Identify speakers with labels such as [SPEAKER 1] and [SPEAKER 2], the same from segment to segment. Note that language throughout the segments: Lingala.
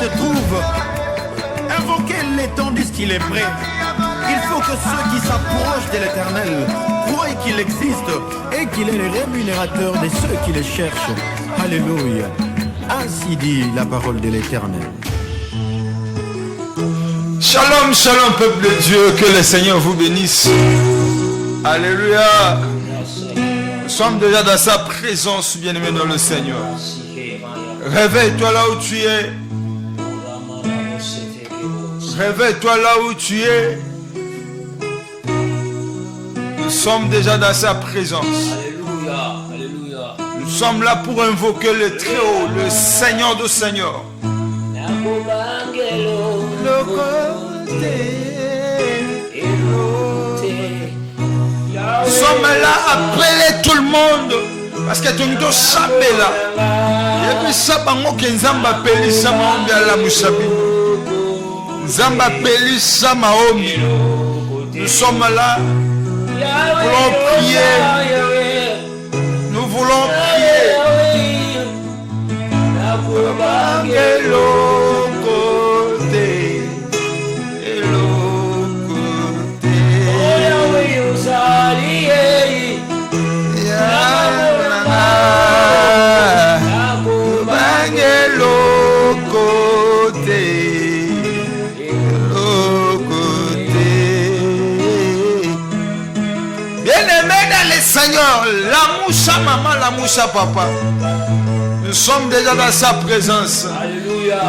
[SPEAKER 1] se trouve. Invoquez-les tandis qu'il est prêt. Il faut que ceux qui s'approchent de l'Éternel croient qu'il existe et qu'il est le rémunérateur de ceux qui le cherchent. Alléluia. Ainsi dit la parole de l'Éternel.
[SPEAKER 2] Shalom, shalom, peuple de Dieu, que le Seigneur vous bénisse. Alléluia. Nous sommes déjà dans sa présence, bien-aimé dans le Seigneur. Réveille-toi là où tu es. Réveille-toi là où tu es. Nous sommes déjà dans sa présence.
[SPEAKER 3] Alléluia, alléluia.
[SPEAKER 2] Nous sommes là pour invoquer le Très-Haut, le Seigneur de Seigneurs. Nous sommes là à appeler tout le monde parce que tu nous savais là. Et puis ça, bango Nzamba peli ça maombi ala musabi. Nzamba peli ça maombi. Nous sommes là. Nous voulons prier. Nous voulons prier. Seigneur, la moussa maman, la moussa papa. Nous sommes déjà dans sa présence.
[SPEAKER 3] Alléluia.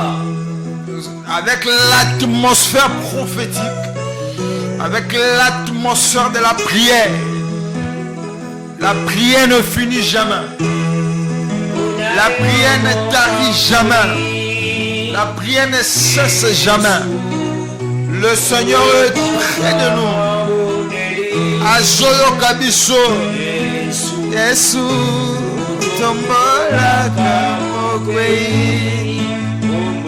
[SPEAKER 2] Avec l'atmosphère prophétique. Avec l'atmosphère de la prière. La prière ne finit jamais. La prière ne tarit jamais. La prière ne cesse jamais. Le Seigneur est près de nous. Azoyo kabiso Yesu tombola kamokwei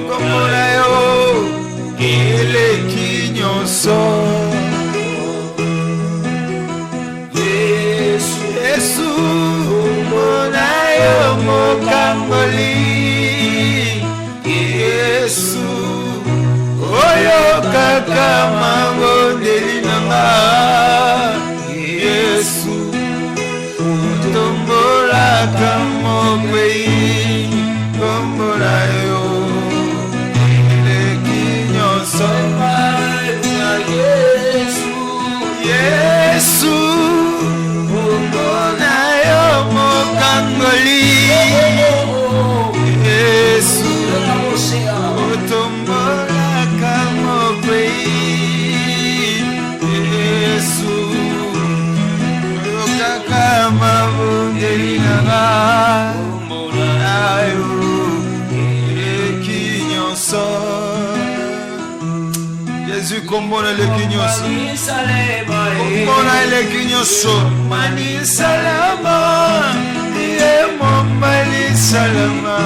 [SPEAKER 2] Kombola yo Ele kinyoso Yesu Mona yo mokamboli Yesu Oyo kaka mango delinanga Yesu, tombola kamo kwei, tombola yo, le kinyo soma ya Yesu, Yesu, tombola yo mokangoli, Yesu, tombola kamo kwei, Yesu. Jésus kombona le kinyoso kombona le kinyoso mani salama ye mombali salama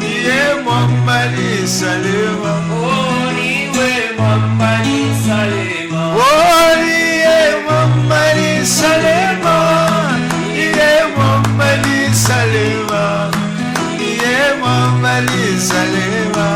[SPEAKER 2] ye mombali salama
[SPEAKER 3] Oliwe mombali salema.
[SPEAKER 2] Oliwe mombali salama ye mombali salama ye mombali salama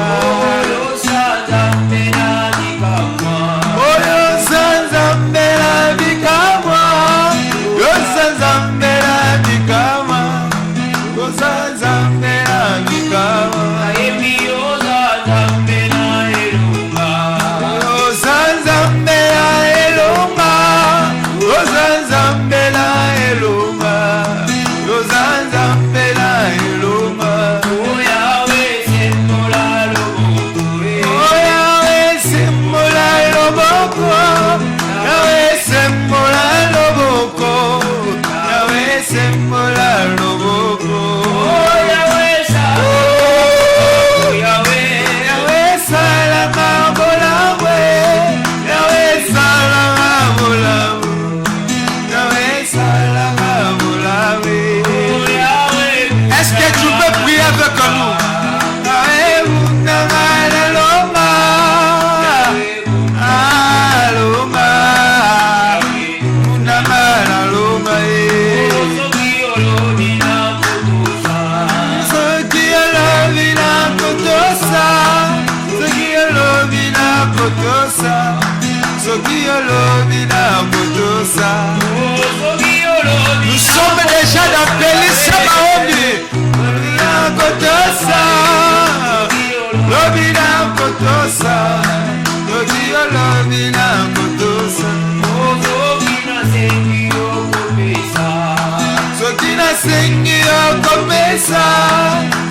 [SPEAKER 2] nasengi okopesa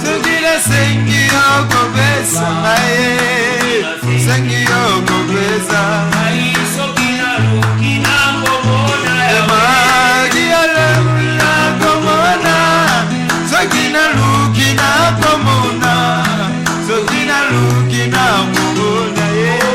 [SPEAKER 2] soki nasengi okopesa naye sengi okopesa
[SPEAKER 3] soki naluki nakomona
[SPEAKER 2] emagi alamu nakomona soki naluki nakomona soki naluki nakomona ye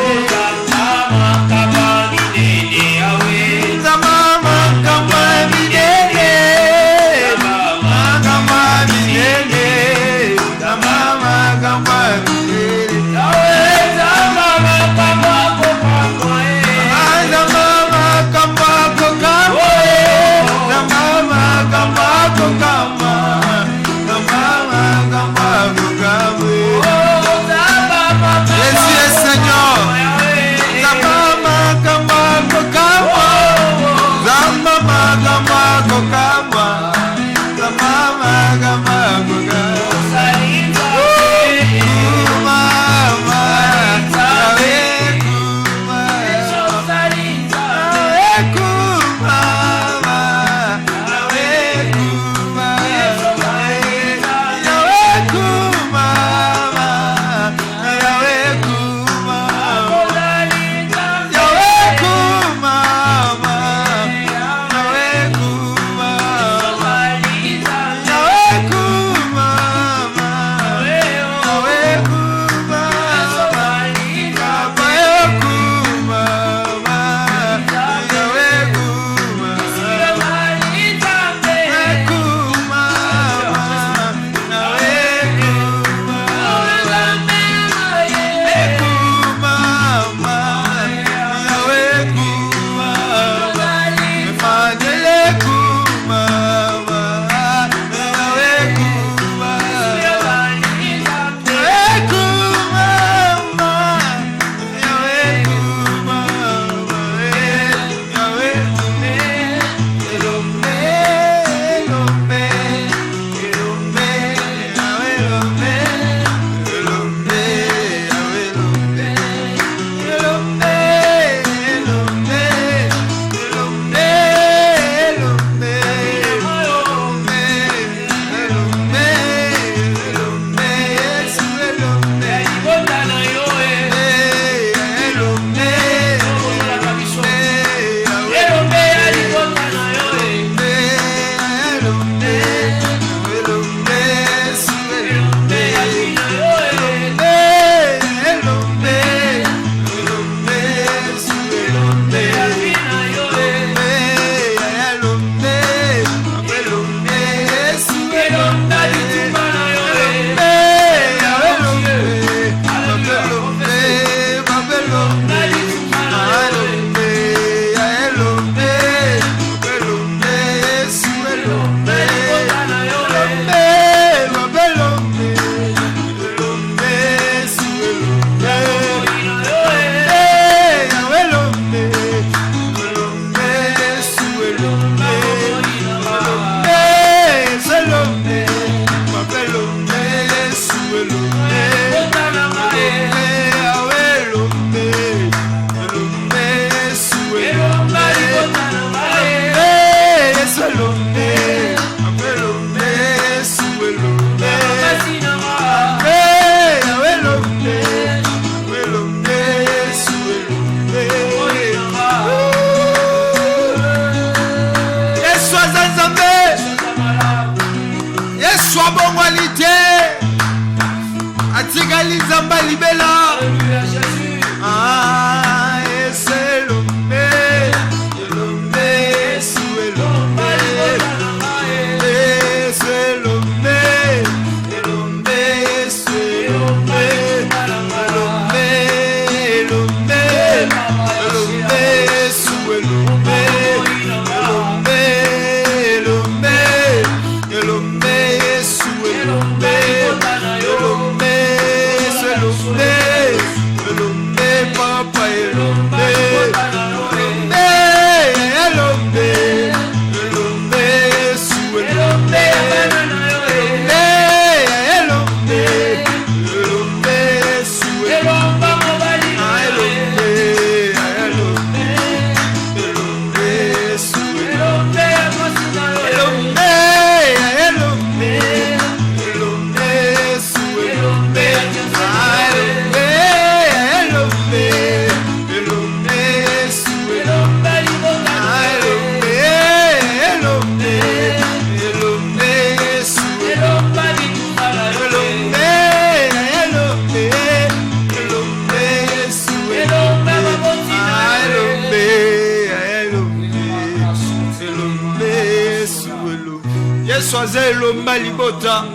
[SPEAKER 2] Yesu elo. Yesu aza elomba libota.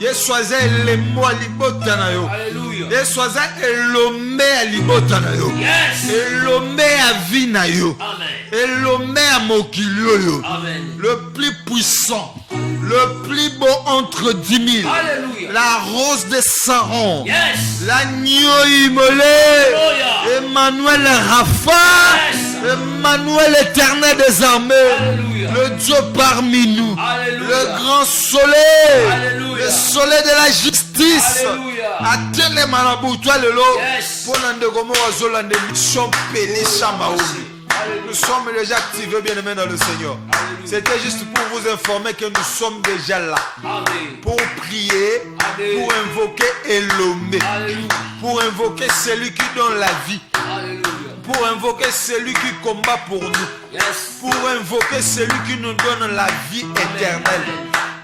[SPEAKER 2] Yesu aza elembo libota na yo.
[SPEAKER 3] Alléluia.
[SPEAKER 2] Yesu aza elombe ya libota na yo.
[SPEAKER 3] Yes.
[SPEAKER 2] Elombe ya vie na yo.
[SPEAKER 3] Amen.
[SPEAKER 2] Elombe ya mokili oyo.
[SPEAKER 3] Amen.
[SPEAKER 2] Le plus puissant, le plus beau entre 10 000.
[SPEAKER 3] Alléluia.
[SPEAKER 2] La rose de Saron.
[SPEAKER 3] Yes.
[SPEAKER 2] L'agneau immolé.
[SPEAKER 3] Alléluia.
[SPEAKER 2] Emmanuel Rapha.
[SPEAKER 3] Yes.
[SPEAKER 2] Emmanuel éternel des armées.
[SPEAKER 3] Alléluia.
[SPEAKER 2] Le Dieu parmi nous.
[SPEAKER 3] Alléluia.
[SPEAKER 2] Le grand soleil.
[SPEAKER 3] Alléluia.
[SPEAKER 2] Le soleil de la justice.
[SPEAKER 3] Alléluia.
[SPEAKER 2] Atele manabutua lelo.
[SPEAKER 3] Yes.
[SPEAKER 2] Pour l'andegomo azolande mission Pelisa Maomi.
[SPEAKER 3] Alléluia.
[SPEAKER 2] Nous sommes déjà activés, bien-aimés dans le Seigneur. C'était juste pour vous informer que nous sommes déjà là.
[SPEAKER 3] Amen.
[SPEAKER 2] Pour prier,
[SPEAKER 3] Amen.
[SPEAKER 2] pour invoquer Elomé,
[SPEAKER 3] Alléluia.
[SPEAKER 2] pour invoquer celui qui donne la vie,
[SPEAKER 3] Alléluia.
[SPEAKER 2] pour invoquer celui qui combat pour nous,
[SPEAKER 3] Yes.
[SPEAKER 2] pour invoquer celui qui nous donne la vie éternelle,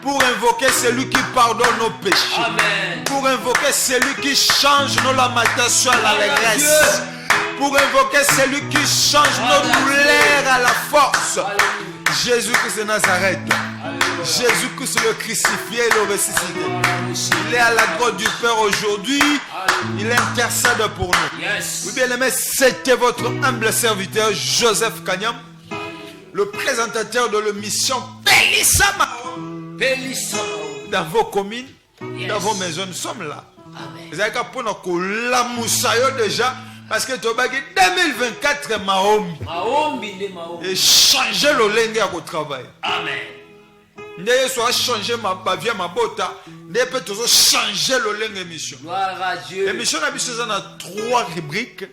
[SPEAKER 2] pour invoquer celui qui pardonne nos péchés,
[SPEAKER 3] Amen.
[SPEAKER 2] pour invoquer celui qui change nos lamentations à l'allégresse, pour invoquer celui qui change nos douleurs à la force. Jésus-Christ de Nazareth, Jésus-Christ le crucifié et le ressuscité. Il est à la droite du Père aujourd'hui. Il intercède pour nous.
[SPEAKER 3] Yes.
[SPEAKER 2] Oui, bien aimé, c'était votre humble serviteur Joseph Kanyam, le présentateur de l'émission Pelissama.
[SPEAKER 3] Pélissant.
[SPEAKER 2] Dans vos communes,
[SPEAKER 3] Yes.
[SPEAKER 2] dans vos maisons, nous sommes là.
[SPEAKER 3] Amen.
[SPEAKER 2] Vous avez qu'à prendre la moussaille déjà, parce que tu as 2024 Mahomi
[SPEAKER 3] Maombi nde maombi.
[SPEAKER 2] et changer le lingue au travail.
[SPEAKER 3] Amen.
[SPEAKER 2] Ndeye soit changer ma vie ma bota, ndeye peut toujours changer le lingue émission.
[SPEAKER 3] Gloire à Dieu.
[SPEAKER 2] L'émission a besoin de 3 rubriques.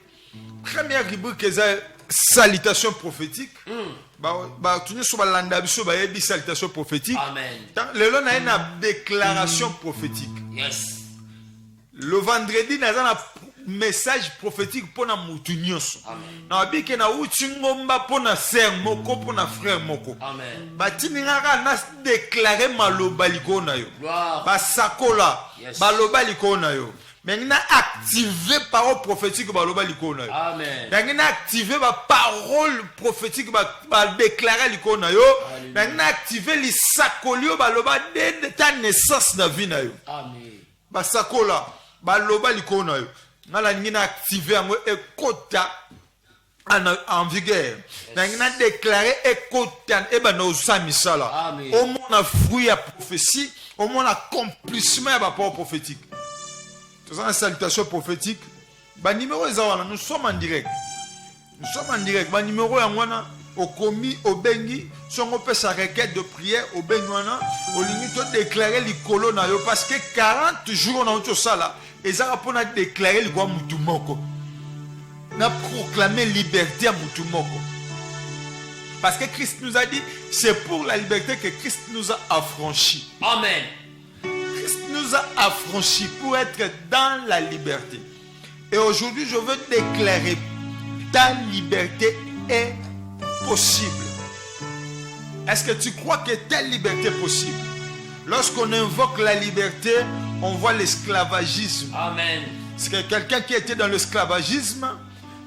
[SPEAKER 2] Première rubrique est la salutation prophétique. Bah tu ne sois pas landa biso ba yebi salutation prophétique.
[SPEAKER 3] Amen.
[SPEAKER 2] Le long a une déclaration prophétique.
[SPEAKER 3] Yes.
[SPEAKER 2] Le vendredi na un message prophétique pour na mutu nyonso.
[SPEAKER 3] Amen.
[SPEAKER 2] Na biki na uti ngomba pour na sœur moko pour na frère moko.
[SPEAKER 3] Amen.
[SPEAKER 2] Batini ngaka na déclarer maloba liko na yo.
[SPEAKER 3] Gloire.
[SPEAKER 2] Basakola
[SPEAKER 3] Yes.
[SPEAKER 2] baloba liko na yo. Maintenant activer parole prophétique baloba liko na yo.
[SPEAKER 3] Amen.
[SPEAKER 2] Maintenant activer ba parole prophétique ba déclarer liko na yo. Maintenant activer les sakolio baloba de ta naissance na vie na yo.
[SPEAKER 3] Amen.
[SPEAKER 2] Basakola baloba liko na yo. Ngala ngina activer ngo ekota en vigueur. Ngina déclarer ekota e ba no samisala.
[SPEAKER 3] Amen.
[SPEAKER 2] Au moins na fruit à prophétie, au moins l'accomplissement à la parole prophétique. C'est ça la salutation prophétique. Ba numéro ezawala, nous sommes en direct. Nous sommes en direct. Ba numéro ya ngwana au commis au bengi, si on peut sa requête de prière au benwana, au limite déclarer likolo na yo parce que 40 jours on a tout ça là. Et ça pour déclarer le roi mutumoko. Na proclamer liberté à mutumoko. Parce que Christ nous a dit, c'est pour la liberté que Christ nous a affranchis.
[SPEAKER 3] Amen.
[SPEAKER 2] Christ nous a affranchis pour être dans la liberté. Et aujourd'hui, je veux déclarer, ta liberté est possible. Est-ce que tu crois que telle liberté est possible? Lorsqu'on invoque la liberté, on voit l'esclavagisme.
[SPEAKER 3] Amen.
[SPEAKER 2] C'est que quelqu'un qui était dans l'esclavagisme,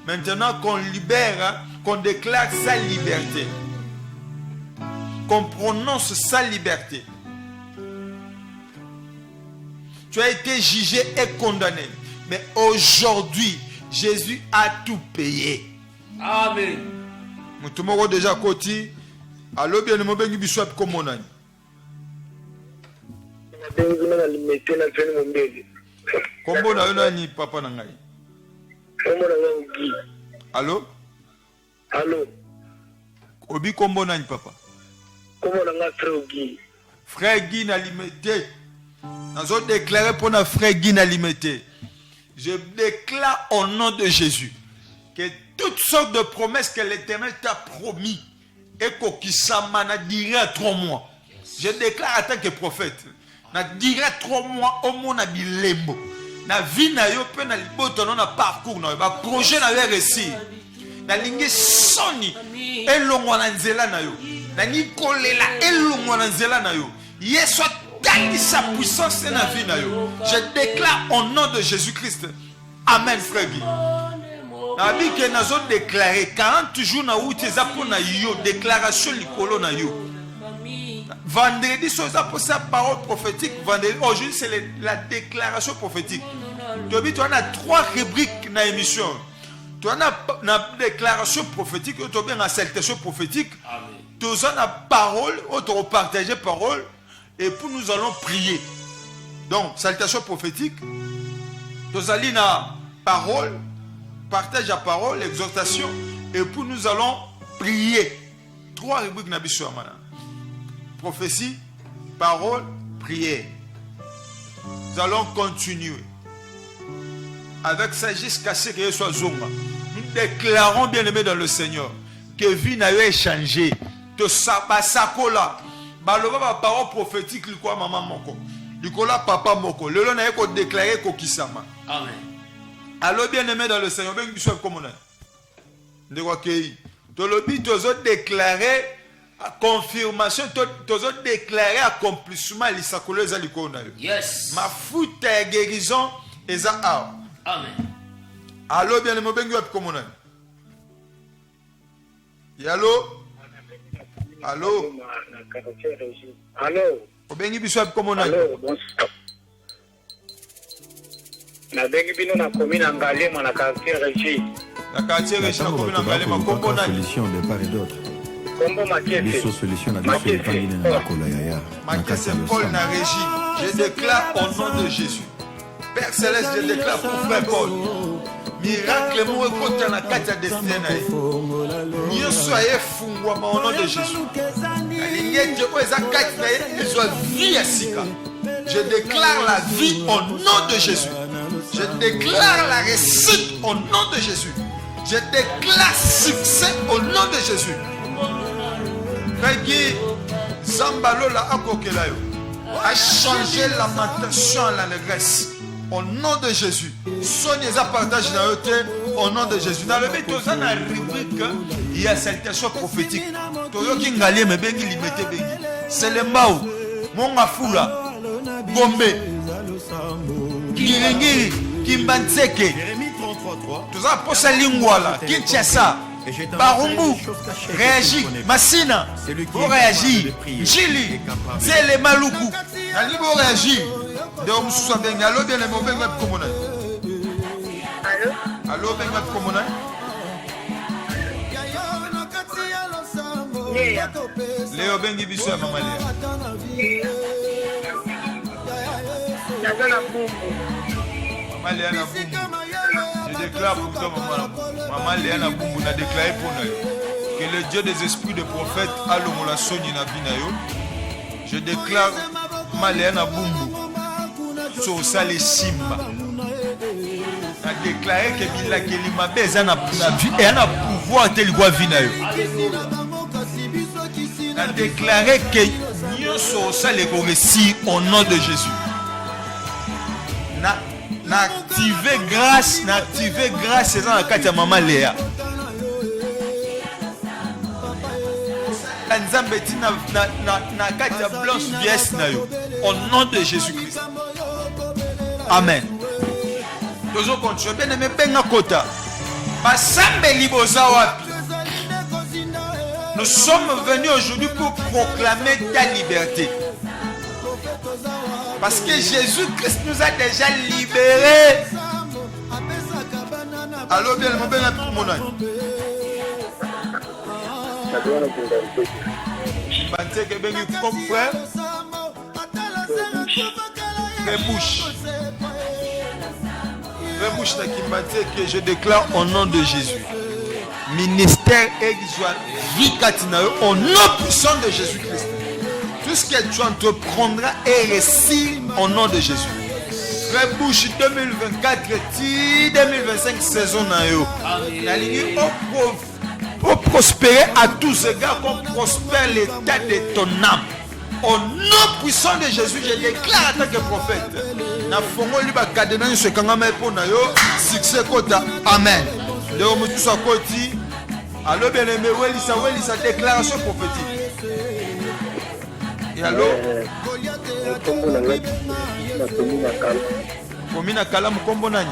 [SPEAKER 2] maintenant qu'on libère, qu'on déclare sa liberté, qu'on prononce sa liberté. Tu as été jugé et condamné. Mais aujourd'hui, Jésus a tout payé.
[SPEAKER 3] Amen.
[SPEAKER 2] Mutumoko déjà koti. Allo bien mo bengi biswap komonani. Kombo na yona ni papa na ngai. Allo?
[SPEAKER 4] Allô?
[SPEAKER 2] Obi kombo na ni papa.
[SPEAKER 4] Comment on a fait?
[SPEAKER 2] Frère Guy na limité. Nous avons déclaré pour notre frère Guy na limité. Je déclare au nom de Jésus que toutes sortes de promesses que l'Éternel t'a promis et qui s'amana dirait à 3 mois. Je déclare en tant que prophète. Na dirait 3 mois au monde na bilembo. Na vie na yo pe na liboto na parcours na ba projet na yo réussir. Na lingi soni elongwa na nzela na yo. Na nikolela elongwa na nzela na yo. Yesu sa puissance na vie na yo. Je déclare au nom de Jésus-Christ. Amen frère Guy. Na bi ke nazo déclarer 40 jours na outi za pona yo déclaration likolo na yo. Vendredi, c'est la parole prophétique. Vendredi, aujourd'hui, c'est la déclaration prophétique. Tu as 3 rubriques dans l'émission. Tu as une déclaration prophétique, tu as une salutation prophétique. Tu as une parole, tu as partagé parole. Et puis nous allons prier. Donc, salutation prophétique. Tu as une parole, partage la parole, exhortation. Et puis nous allons prier. 3 rubriques dans l'émission. Prophétie, parole, prière. Nous allons continuer. Avec ça, jusqu'à ce que soit zonga. Nous déclarons, bien aimé dans le Seigneur, que vie n'a eu changé. De sakola. Baloba parole prophétique, quoi maman moko. Likola papa moko. Le n'a eu déclaré kokisama.
[SPEAKER 3] Amen.
[SPEAKER 2] Alors bien aimé dans le Seigneur, ben tu sois comme on a. De quoi qu'il. Tu as déclaré confirmation, tu as déclaré accomplissement l'isakolo eza likona.
[SPEAKER 3] Yes.
[SPEAKER 2] Ma foute guérison eza a.
[SPEAKER 3] Amen.
[SPEAKER 2] Allô bien aimé, ben comme on a. Allô? Allô?
[SPEAKER 4] Allô?
[SPEAKER 2] Obengi biso comme on a.
[SPEAKER 4] Allô, bonsoir. Na bengi bino na commune Ngalema na quartier Régie.
[SPEAKER 2] La quartier Régie na commune Ngalema kombo na
[SPEAKER 1] solution de part et d'autre.
[SPEAKER 4] Kombo Makiese.
[SPEAKER 1] Les solutions na biso epangini na kola yaya.
[SPEAKER 2] Makiese Paul na Régie. Je déclare au nom de Jésus. Père Céleste, je déclare pour frère Paul. Miracle mo ekota na kati ya destin na ye. Nyonso aye fungwama au nom de Jésus. Alingete o eza kati na ye ezwa vie ya sika. Je déclare la vie au nom de Jésus. Je déclare la réussite au nom de Jésus. Je déclare succès au nom de Jésus. Frère Zambalola Akokelayo a changé lamentation à l'allégresse. Au nom de Jésus. Soignez à partage dans le au nom de Jésus. Dans le but, tu as une rubrique, il y a salutation prophétique. Tu as un mais c'est le Mao, mon Afula, Gombe, Kiringiri, Kimbanseke. Tu as posé Lingwala, Kinshasa, Barumbu, réagis, Massina, vous réagir, Chili, c'est les Maluku, vous réagir. Allô bien aimé, ben comment
[SPEAKER 4] Allô?
[SPEAKER 2] allô ben comment Léo bengi biso mama Léa. Maman Léa na bumbu. Je déclare pour toi maman Léa na bumbu na déclaré pour nous que le Dieu des esprits de prophètes a le mola soni na binayo. Je déclare maman Léa na bumbu. Sur ça les simba. A déclaré que Bila Kelima Beza na vie et na pouvoir tel quoi vinayo. A déclaré que nous sur ça les récits au nom de Jésus. Na activé grâce c'est dans la carte de maman Léa. La nzambeti na carte de blanche vieille na yo au nom de Jésus-Christ. Amen. Nous continuons. Bien aimé, benga kota. Basambeli boza wapi. Nous sommes venus aujourd'hui pour proclamer ta liberté. Parce que Jésus-Christ nous a déjà libérés. Allô, bien aimé, benga mon âme. Banteke bengi comme frère. Rebouche. Que je déclare au nom de Jésus. Ministère exoal, vie katinayo, au nom puissant de Jésus-Christ. Tout ce que tu entreprendras est réussi au nom de Jésus. Rebouche 2024, 2025 saison nayo. La ligne pour prospérer à tous égards, qu'on prospère l'état de ton âme. Au nom puissant de Jésus, je déclare en tant que prophète. Na fongo liba kadena se kangama epona yo succès kota. Amen. De omutu sa koti. Allo bien aimé, welisa déclaration prophétique. Et allô? Komina Kalamu kombo nani?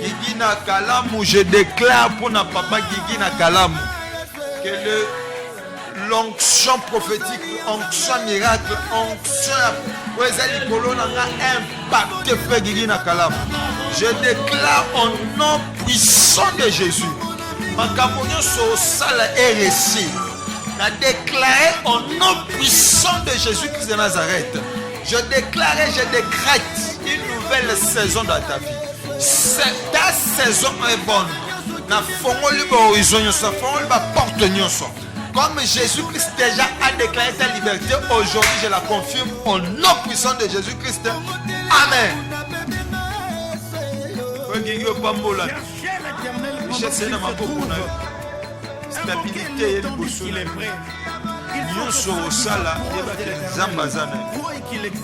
[SPEAKER 2] Gigi na Kalamu, je déclare pour na papa Gigi na Kalamu que l'onction prophétique, onction miracle, onction impacté frère Guigui Nakalam. Je déclare au nom puissant de Jésus. Ma camonio sur salle RSI. A déclaré au nom puissant de Jésus-Christ de Nazareth. Je déclare et je décrète une nouvelle saison dans ta vie. Ta saison est bonne. Na fongoli ba horizon nyonso, fongoli ba porte nyonso. Comme Jésus-Christ déjà a déclaré ta liberté, aujourd'hui je la confirme au nom puissant de Jésus-Christ. Amen. Stabilité et
[SPEAKER 1] il est prêt.
[SPEAKER 2] Nous sommes sala Zambazana.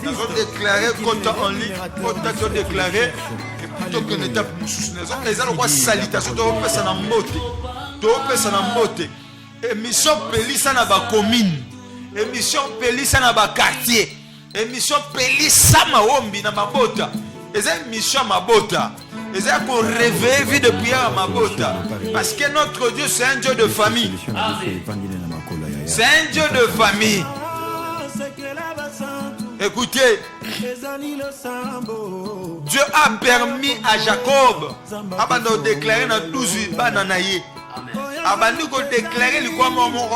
[SPEAKER 2] Nous avons déclaré quand en ligne, quand on déclaré plutôt que l'étape nous soutenons. Les gens ont salutation, tu peux s'en emboter. Tu peux s'en emboter. Émission Pélissa na ba commune. Émission Pélissa na ba quartier. Émission Pélissa maombi na mabota. Les émissions mabota. Les gens qu'on réveille vie de prière à mabota. Parce que notre Dieu c'est un Dieu de famille. C'est un Dieu de famille. Écoutez, Dieu a permis à Jacob de déclarer dans 12 bananaïs. Abandon de déclarer le quoi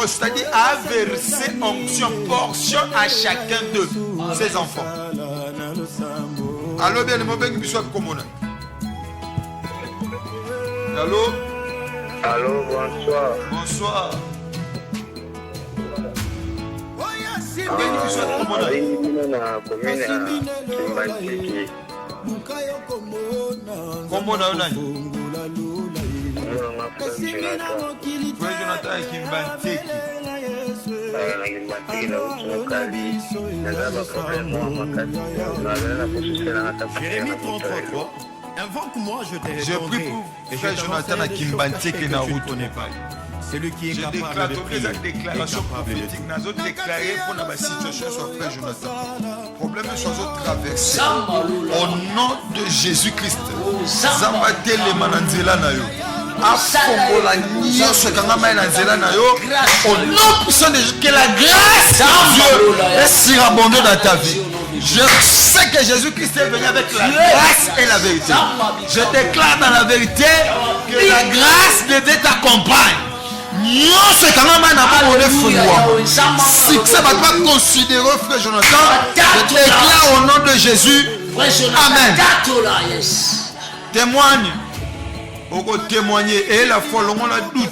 [SPEAKER 2] c'est-à-dire à verser onction, portion à chacun de ses enfants. Allô, bien, allô?
[SPEAKER 4] Allô, bonsoir.
[SPEAKER 2] Bonsoir. Comment on a Jonathan Kimbanteki.
[SPEAKER 1] Jérémie 33, invoque-moi, je te
[SPEAKER 2] Je prie pour frère Jonathan Kimbanteki na route.
[SPEAKER 1] Celui qui est
[SPEAKER 2] Je déclare
[SPEAKER 1] capable de
[SPEAKER 2] toutes
[SPEAKER 1] prier,
[SPEAKER 2] les déclarations prophétiques. Nous avons déclaré pour la situation sur frère Jonathan. Problème soit traversé. Au nom de Jésus-Christ. Zambatele mananzela na yo. Afongola nyonso kangama na nzela na yo. Au nom puissant de Jésus, que la grâce de Dieu est surabondante dans ta vie. Je sais que Jésus-Christ est venu avec la grâce et la vérité. Je déclare dans la vérité que la grâce de Dieu t'accompagne. Nyonso kangama na mabone fungwa. Si ça va pas considérer frère Jonathan, je déclare au nom de Jésus. Amen. Témoigne. Oko témoigner et la foi longo la doute.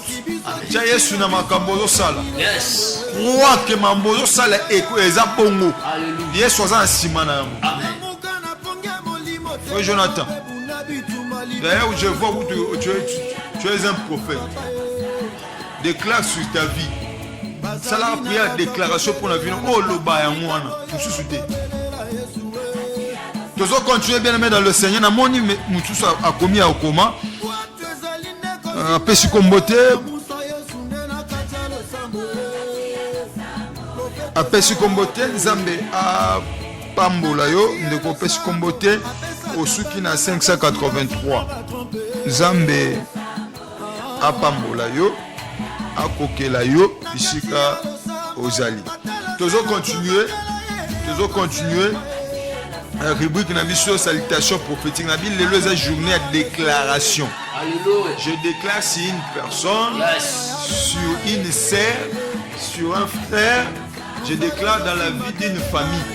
[SPEAKER 2] Tia Yesu na makambo sala.
[SPEAKER 3] Yes.
[SPEAKER 2] Crois que mambo sala eko eza bongo. Yesu aza na sima na yango. Frère Jonathan. D'ailleurs, je vois où tu es un prophète. Déclare sur ta vie. Ça l'a pris la déclaration pour la vie. Oh, le bas et moi. Tout ce que tu dois continuer bien aimé dans le Seigneur. Na moni mutusu a commis à coma. Apesi kombote. Apesi kombote Nzambe a pambola yo ndeko apesi kombote osuki na 583. Nzambe a pambola yo akokela yo bisika ozali. Tozo continuer. Rubrique na biso salutation prophétique na Bible les journée de déclaration.
[SPEAKER 3] Alléluia.
[SPEAKER 2] Je déclare sur une personne, sur une sœur, sur un frère, je déclare dans la vie d'une famille.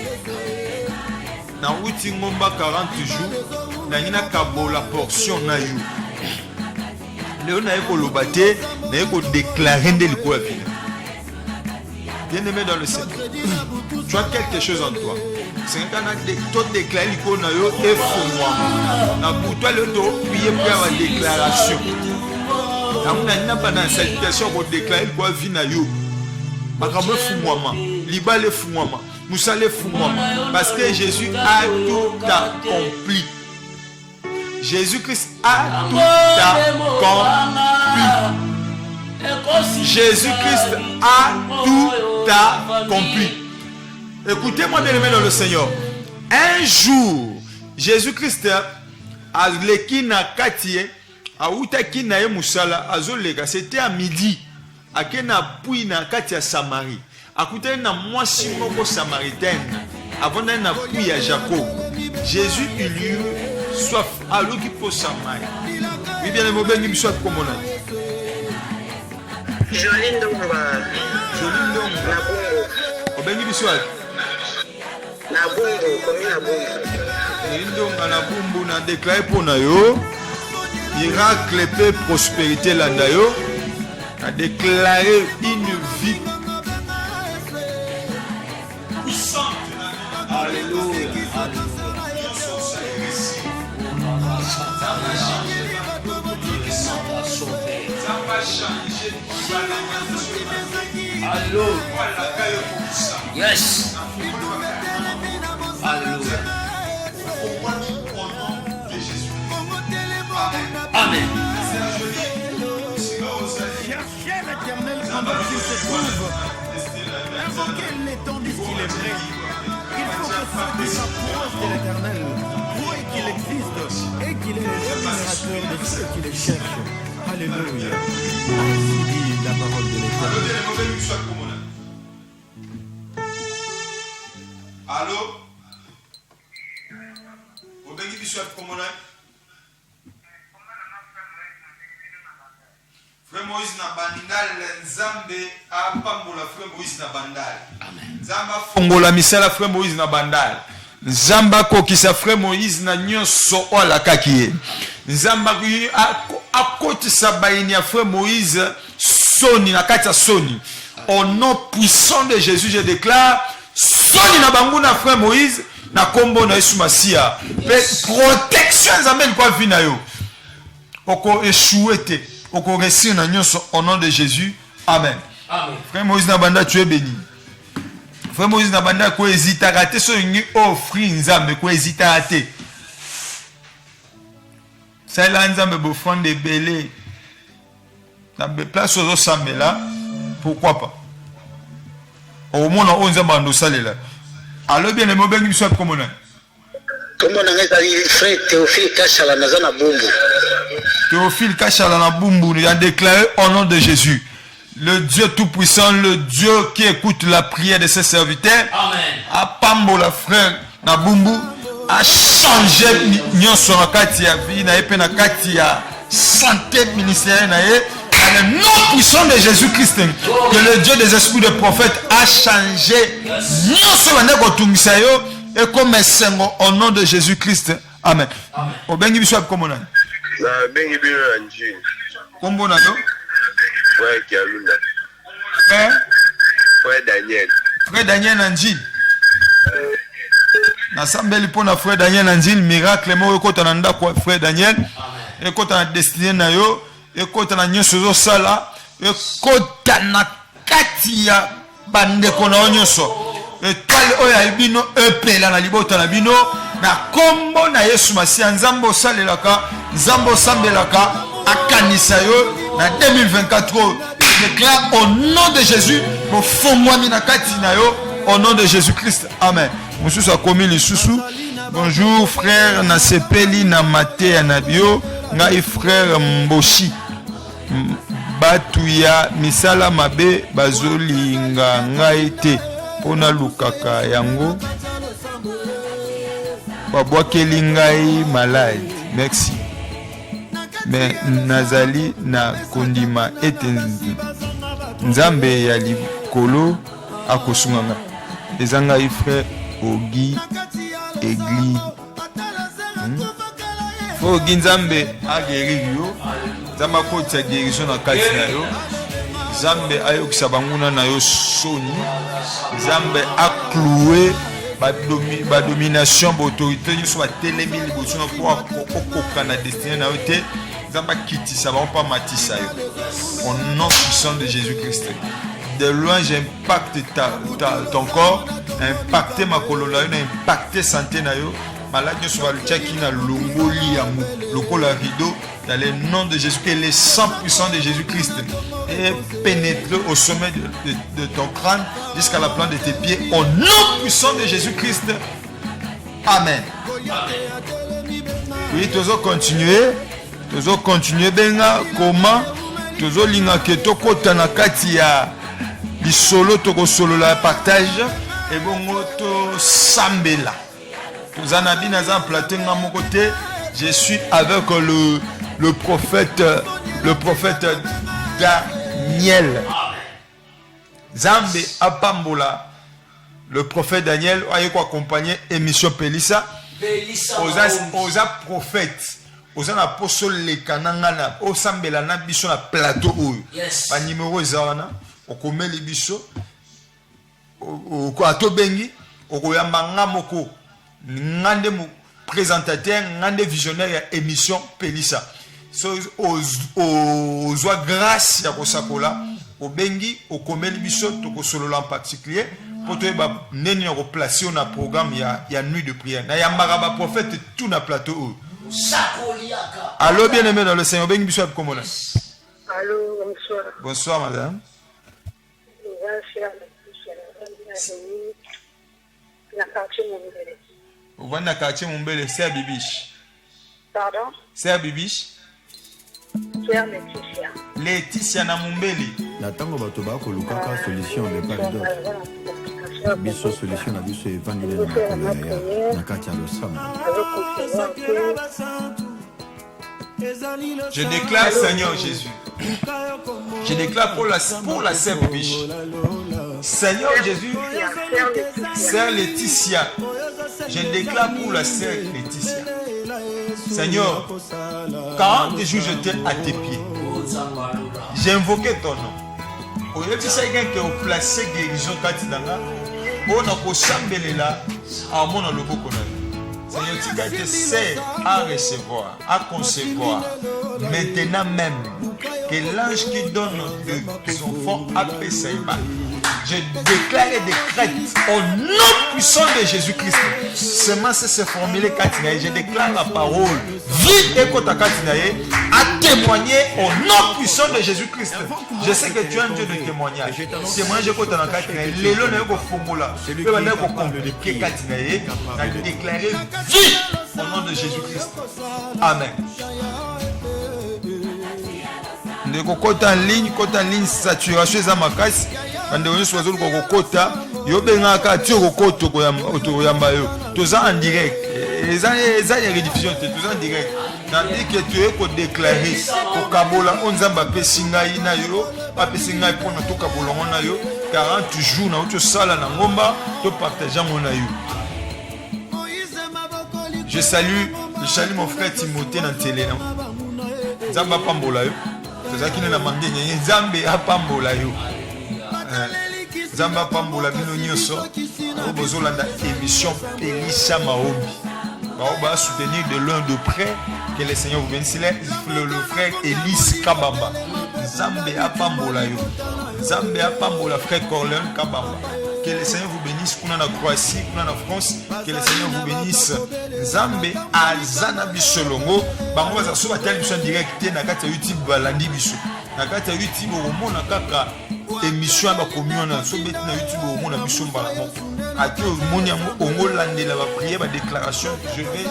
[SPEAKER 2] Na wuti ngomba 40 jours, na ngina kabola portion na yo. Léo na yeko lobate, na yeko déclarer de l'iko la vie. Bien aimé dans le Seigneur. Tu as quelque chose en toi. C'est quand tu as déclaré l'icô na yo et fou-moi. Na pour toi le dos prier pour la déclaration. Na pas dans salutation pour déclarer quoi vie na yo. Makambo fou-moi. Liba le fou-moi. Moussa le fou-moi. Parce que Jésus a tout accompli. Jésus-Christ a tout accompli. Jésus-Christ a tout accompli. Écoutez-moi bien aimé dans le Seigneur. Un jour, Jésus-Christ a l'équina katie, a outaki na musala, a zolega. C'était à midi. ake na pui na kati ya Samarie. Akutani na mwasi moko samaritaine avant d'aller na pui ya Jacob. Jésus il eut soif alors qu'il peut Samarie. Oui bien le bengi biso komona.
[SPEAKER 4] Jolie Ndonga.
[SPEAKER 2] Jolie Ndonga.
[SPEAKER 4] Na Bungu.
[SPEAKER 2] Obengi biso
[SPEAKER 4] na Bungu, komi na Bungu.
[SPEAKER 2] Ndonga na Bumbu na déclaré pour na yo miracle et prospérité landa yo a déclaré une vie puissante.
[SPEAKER 3] Alléluia. Alléluia. Yes. Alléluia. Amen.
[SPEAKER 1] Cherchez l'Éternel pendant qu'il se trouve. Invoquez-le tandis qu'il est vrai. Il faut que ceux qui s'approchent de l'Éternel croient qu'il existe et qu'il est le rémunérateur de ceux qui le cherchent. Alléluia. Ainsi dit la parole de l'Éternel.
[SPEAKER 2] Allô? Obengi biso komona? Frère Moïse na bandal Nzambe apambola Frère Moïse na bandal.
[SPEAKER 3] Amen.
[SPEAKER 2] Nzamba fongola misala Frère Moïse na bandal. Nzamba kokisa Frère Moïse na nyonso ola kakiye. Nzamba akotisa baini ya Frère Moïse soni na kati ya soni. Au nom puissant de Jésus je déclare soni na bangu na Frère Moïse na kombo na Yesu Masia. Protection Nzambe kwa vina yo. Oko échoué te. Au nom de Jésus. Amen.
[SPEAKER 3] Amen.
[SPEAKER 2] Frère Moïse Nabanda, tu es béni. Frère Moïse Nabanda, quoi hésite à rater, so une offrir Nzambe, quoi hésite à rater. Ça là, Nzambe, bofan de belé. Nzambe, place aux Nzambe là. Pourquoi pas? Au moins, on Nzambe en dossale là. Alors bien, les mots bien qui soient comme on a.
[SPEAKER 4] Comment on a frère Théophile Kachala Nazana Bungu.
[SPEAKER 2] Théophile Kachala na Bumbu, il a déclaré au nom de Jésus. Le Dieu Tout-Puissant, le Dieu qui écoute la prière de ses serviteurs.
[SPEAKER 3] Amen.
[SPEAKER 2] A pambola frère na Bumbu a changé nyonso na kati ya vie na epe na kati ya santé ministérielle na ye. Dans le nom puissant de Jésus-Christ, que le Dieu des esprits de prophètes a changé nyonso na ndeko tungisa yo et comme sengo au nom de Jésus-Christ. Amen. Obengi biso komona.
[SPEAKER 5] Na bengi bino na njini.
[SPEAKER 2] Kombo na yo?
[SPEAKER 5] Frère Kialunda. Frère Daniel.
[SPEAKER 2] Frère Daniel Nanjil. Na sambeli pona Frère Daniel Nanjil miracle mo ekota na ndako Frère Daniel. Ekota na destinée na yo, ekota na nyonso zo sala, ekota na kati ya bandeko na nyonso. Étoile oya bino epela na libota na bino na kombo na Yesu Masia Nzambo salelaka, Nzambo sambelaka akanisa yo na 2024. Je déclare au nom de Jésus mo fongwami na kati na yo au nom de Jésus-Christ. Amen. Mususu akomi lisusu. Bonjour frère na sepeli na mate ya nabio ngai frère Mboshi. Batu ya misala mabe bazolinga ngai te. Pona lukaka yango babwakeli ngai malade. Merci. Mais nazali na kondima ete Nzambe ya likolo akosunganga. Eza ngai frère Ogi Egli. Ogi Nzambe ageri yo. Nzambe akotia guérison na kati na yo. Nzambe ayokisa banguna na yo soni. Nzambe a cloué ba domination ba autorité nyonso ba telemi liboso na po okoka na destinée na yo te. Nzambe kitisa ba pa matisa yo. Au nom puissant de Jésus-Christ. De loin j'impacte ton corps, impacte ma colonne, impacte santé na yo. Malade nyonso ba lutiaki na longoli ya lokola rideau. Dans le nom de Jésus, que le sang puissant de Jésus-Christ est pénétré au sommet de ton crâne jusqu'à la plante de tes pieds. Au nom puissant de Jésus-Christ. Amen. Oui, tu vas continuer. Benga, comment tozolinga ke tokota na kati ya bisolo tokosolola partage ebongo tosambela tozana bina za plateau nga moko te. Je suis avec le prophète Daniel. Zambe apambola le prophète Daniel aye ko accompagner émission Pelissa. Oza prophète. Oza na apostole le kananga na osambela na biso na plateau oyo. Ba numéro ezana okomeli biso ko atobengi okoyamba nga moko ngande mu présentateur ngande visionnaire ya émission Pelissa. So ozwa grâce ya kosakola obengi okomeli biso tokosolola en particulier pour te ba neni ya replacer na programme ya nuit de prière na ya maraba prophète tout na plateau. Allô bien-aimé dans le Seigneur, bengi biso comment là?
[SPEAKER 4] Allô, bonsoir.
[SPEAKER 2] Bonsoir madame. Vous voyez na quartier Mumbele, c'est Bibiche.
[SPEAKER 4] Pardon?
[SPEAKER 2] C'est Bibiche.
[SPEAKER 4] Pierre Laetitia.
[SPEAKER 2] Laetitia na Mumbele.
[SPEAKER 1] Natango bato ba ko lukaka solution de part d'autre. Biso solution na biso evangile na kati ya losama.
[SPEAKER 2] Je déclare Seigneur Jésus. Je déclare pour la sœur Bibiche. Seigneur Jésus, sœur Laetitia. Je déclare pour la sœur Laetitia. Seigneur, 40 jours j'étais à tes pieds. J'ai invoqué ton nom. Au lieu de ça, il y a quelqu'un qui a placé guérison Katinanga. On a posé là, à mon le beau Seigneur, tu as été seul à recevoir, à concevoir. Maintenant même, que l'ange qui donne de son enfant appelle Saïba. Je déclare et décrète au nom puissant de Jésus-Christ. Seulement c'est se formuler Katinaye. Je déclare la parole. Vie et Kota Katinaye à témoigner au nom puissant de Jésus-Christ. Je sais que tu es un Dieu de témoignage. Témoignage Kota Katinaye. L'élo n'est pas formula. Le n'est pas compliqué Katinaye. A déclaré vie au nom de Jésus-Christ. Amen. De kota en ligne saturation za makasi bande oni sozo ko kota yo benga ka ti ko koto ko yamba yo toza en direct eza ya rediffusion te toza en direct na dit que tu es ko déclarer ko kabola onzamba pesinga ina yo pa pesinga pona to kabola ngona yo 40 jours na to sala na ngomba to partager ngona yo. Je salue mon frère Timothée dans télé na zamba pambola yo tozaki na mangenye nzambe apambola yo nzambe apambola bino nyonso bozolanda émission Pelissa Maombi ba soutenir de loin de près que le Seigneur vous bénisse le frère Elise Kabamba nzambe apambola yo nzambe apambola frère Corleone Kabamba. Que le Seigneur vous bénisse. Kuna na Croatie, kuna na France. Que le Seigneur vous bénisse. Nzambe azana bisolongo. Bango za so batal biso direct na kati ya YouTube balandi biso. Na kati ya YouTube omona kaka émission ba communion so beti na YouTube omona biso mbala moko. Ati omoni yango ongolandela ba prière ba déclaration. Je vais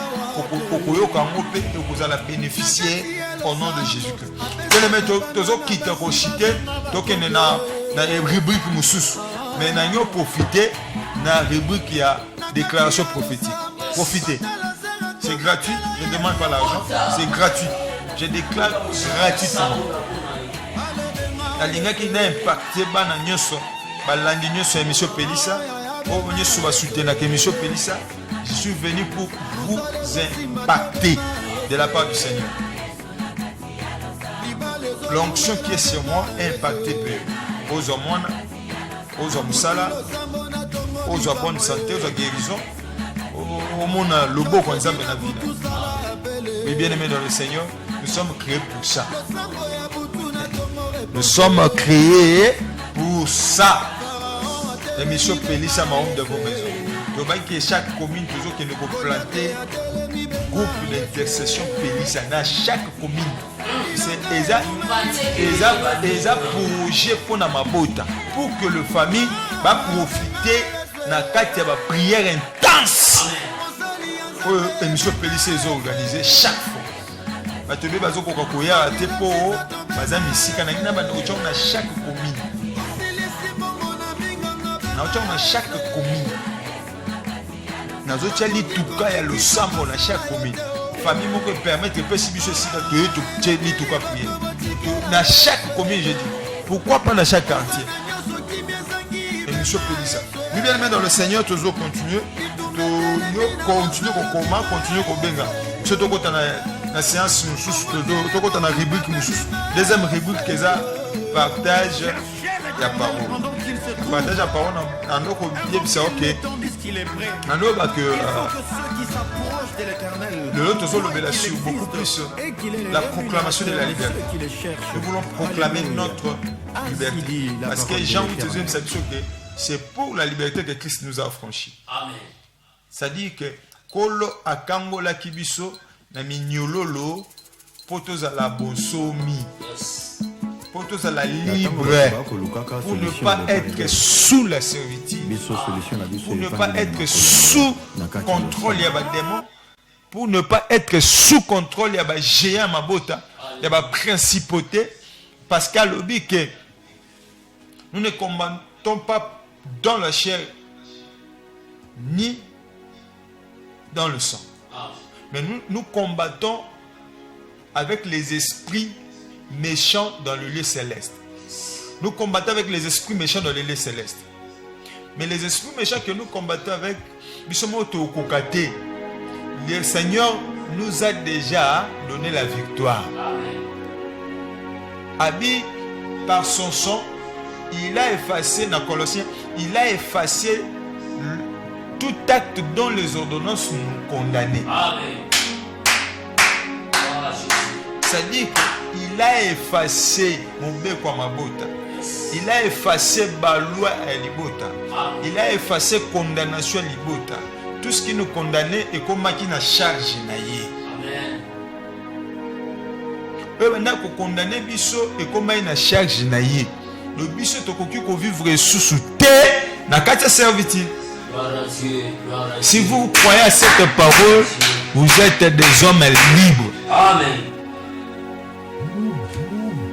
[SPEAKER 2] kokoyoka ngo pe okozala bénéficier au nom de Jésus-Christ. Que le metto tozo kita ko chité tokene na rubrique mususu. Mais nous profiter de la rubrique qui a déclaration prophétique. Profitez. C'est gratuit. Je ne demande pas l'argent. C'est gratuit. Je déclare gratuitement. La ligne qui n'a impacté l'émission Pelissa. Je suis venu pour vous impacter de la part du Seigneur. L'onction qui est sur moi est impactée peu. Aux hommes. Aux hommes sala, aux bonne santé, aux guérison, au monde le beau qu'on a la vie. Mais bien aimés dans le Seigneur, nous sommes créés pour ça. Nous sommes créés pour ça. L'émission Pelissa Maombi de vos maisons. Donc que chaque commune toujours qui nous planter groupe d'intercession Pelissa dans chaque commune. C'est déjà projet pour ma bota pour que le famille va profiter na kati ya prière intense. L'émission Pelissa est organisée chaque fois. Batebe bazo kokoya te po baza misika na ngina bando chon na chaque commune. Na chon na chaque commune. Na zo tchali tuka ya le sambo na chaque commune. Famille moko permettre que si biso sika que tu tchali tuka prier. Na chaque commune je dis. Pourquoi pas dans chaque quartier? Et monsieur peut dire ça. Nous bien dans le Seigneur toujours continuer continuer au benga. Surtout quand on a la séance nous quand on a rubrique nous deuxième rubrique que ça partage la parole. Partage la parole en nos bien ça OK. En nos que le l'autre sur le sur beaucoup plus la proclamation de la liberté. Nous voulons proclamer notre liberté parce que Jean 8 ça dit que c'est pour la liberté que Christ nous a affranchis.
[SPEAKER 3] Amen.
[SPEAKER 2] Ça dit que kolo akangola kibiso na minyololo potos à la bonsomi. Potos à la libre pour ne pas être sous la servitude, pour ne pas être sous contrôle ya ba démon, pour ne pas être sous contrôle ya ba géant mabota, ya ba principauté parce qu'à l'objet que nous ne combattons pas dans la chair ni dans le sang. Mais nous combattons avec les esprits méchants dans le lieu céleste. Nous combattons avec les esprits méchants dans le lieu céleste. Mais les esprits méchants que nous combattons avec, le Seigneur nous a déjà donné la victoire. Abi, par son sang, il a effacé, dans Colossiens, il a effacé tout acte dont les ordonnances nous condamnaient.
[SPEAKER 3] Amen.
[SPEAKER 2] C'est-à-dire qu'il a effacé il a effacé la loi à Libota. Il a effacé la condamnation à Libota. Tout ce qui nous condamnait est comme qui n'a charge.
[SPEAKER 3] Amen.
[SPEAKER 2] Pour condamner biso et comme il n'a charge. Le biso tokoki ko vivre sous terre na katia servitude. Si vous croyez à cette parole, vous êtes des hommes libres.
[SPEAKER 3] Amen.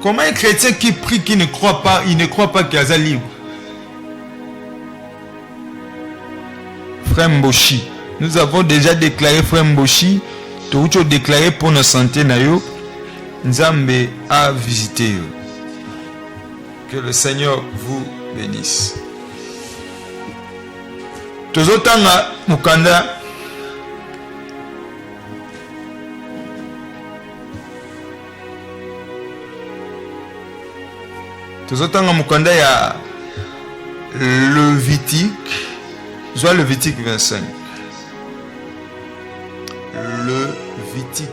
[SPEAKER 2] Comment un chrétien qui prie, qui ne croit pas, il ne croit pas qu'il est libre? Frère Mboshi, nous avons déjà déclaré, Frère Mboshi, tout ce déclaré pour notre santé, Nzambe a visité. Que le Seigneur vous bénisse. Tozotanga mukanda ya Lévitique, soit Lévitique 25. Lévitique.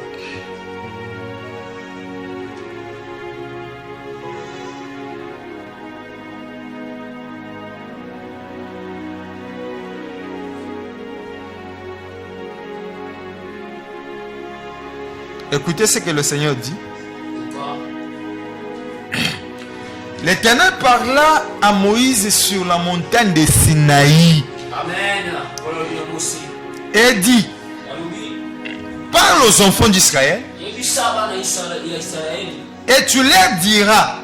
[SPEAKER 2] Écoutez ce que le Seigneur dit. L'Éternel parla à Moïse sur la montagne de Sinaï.
[SPEAKER 3] Amen.
[SPEAKER 2] Et dit: parle aux enfants d'Israël et tu leur diras: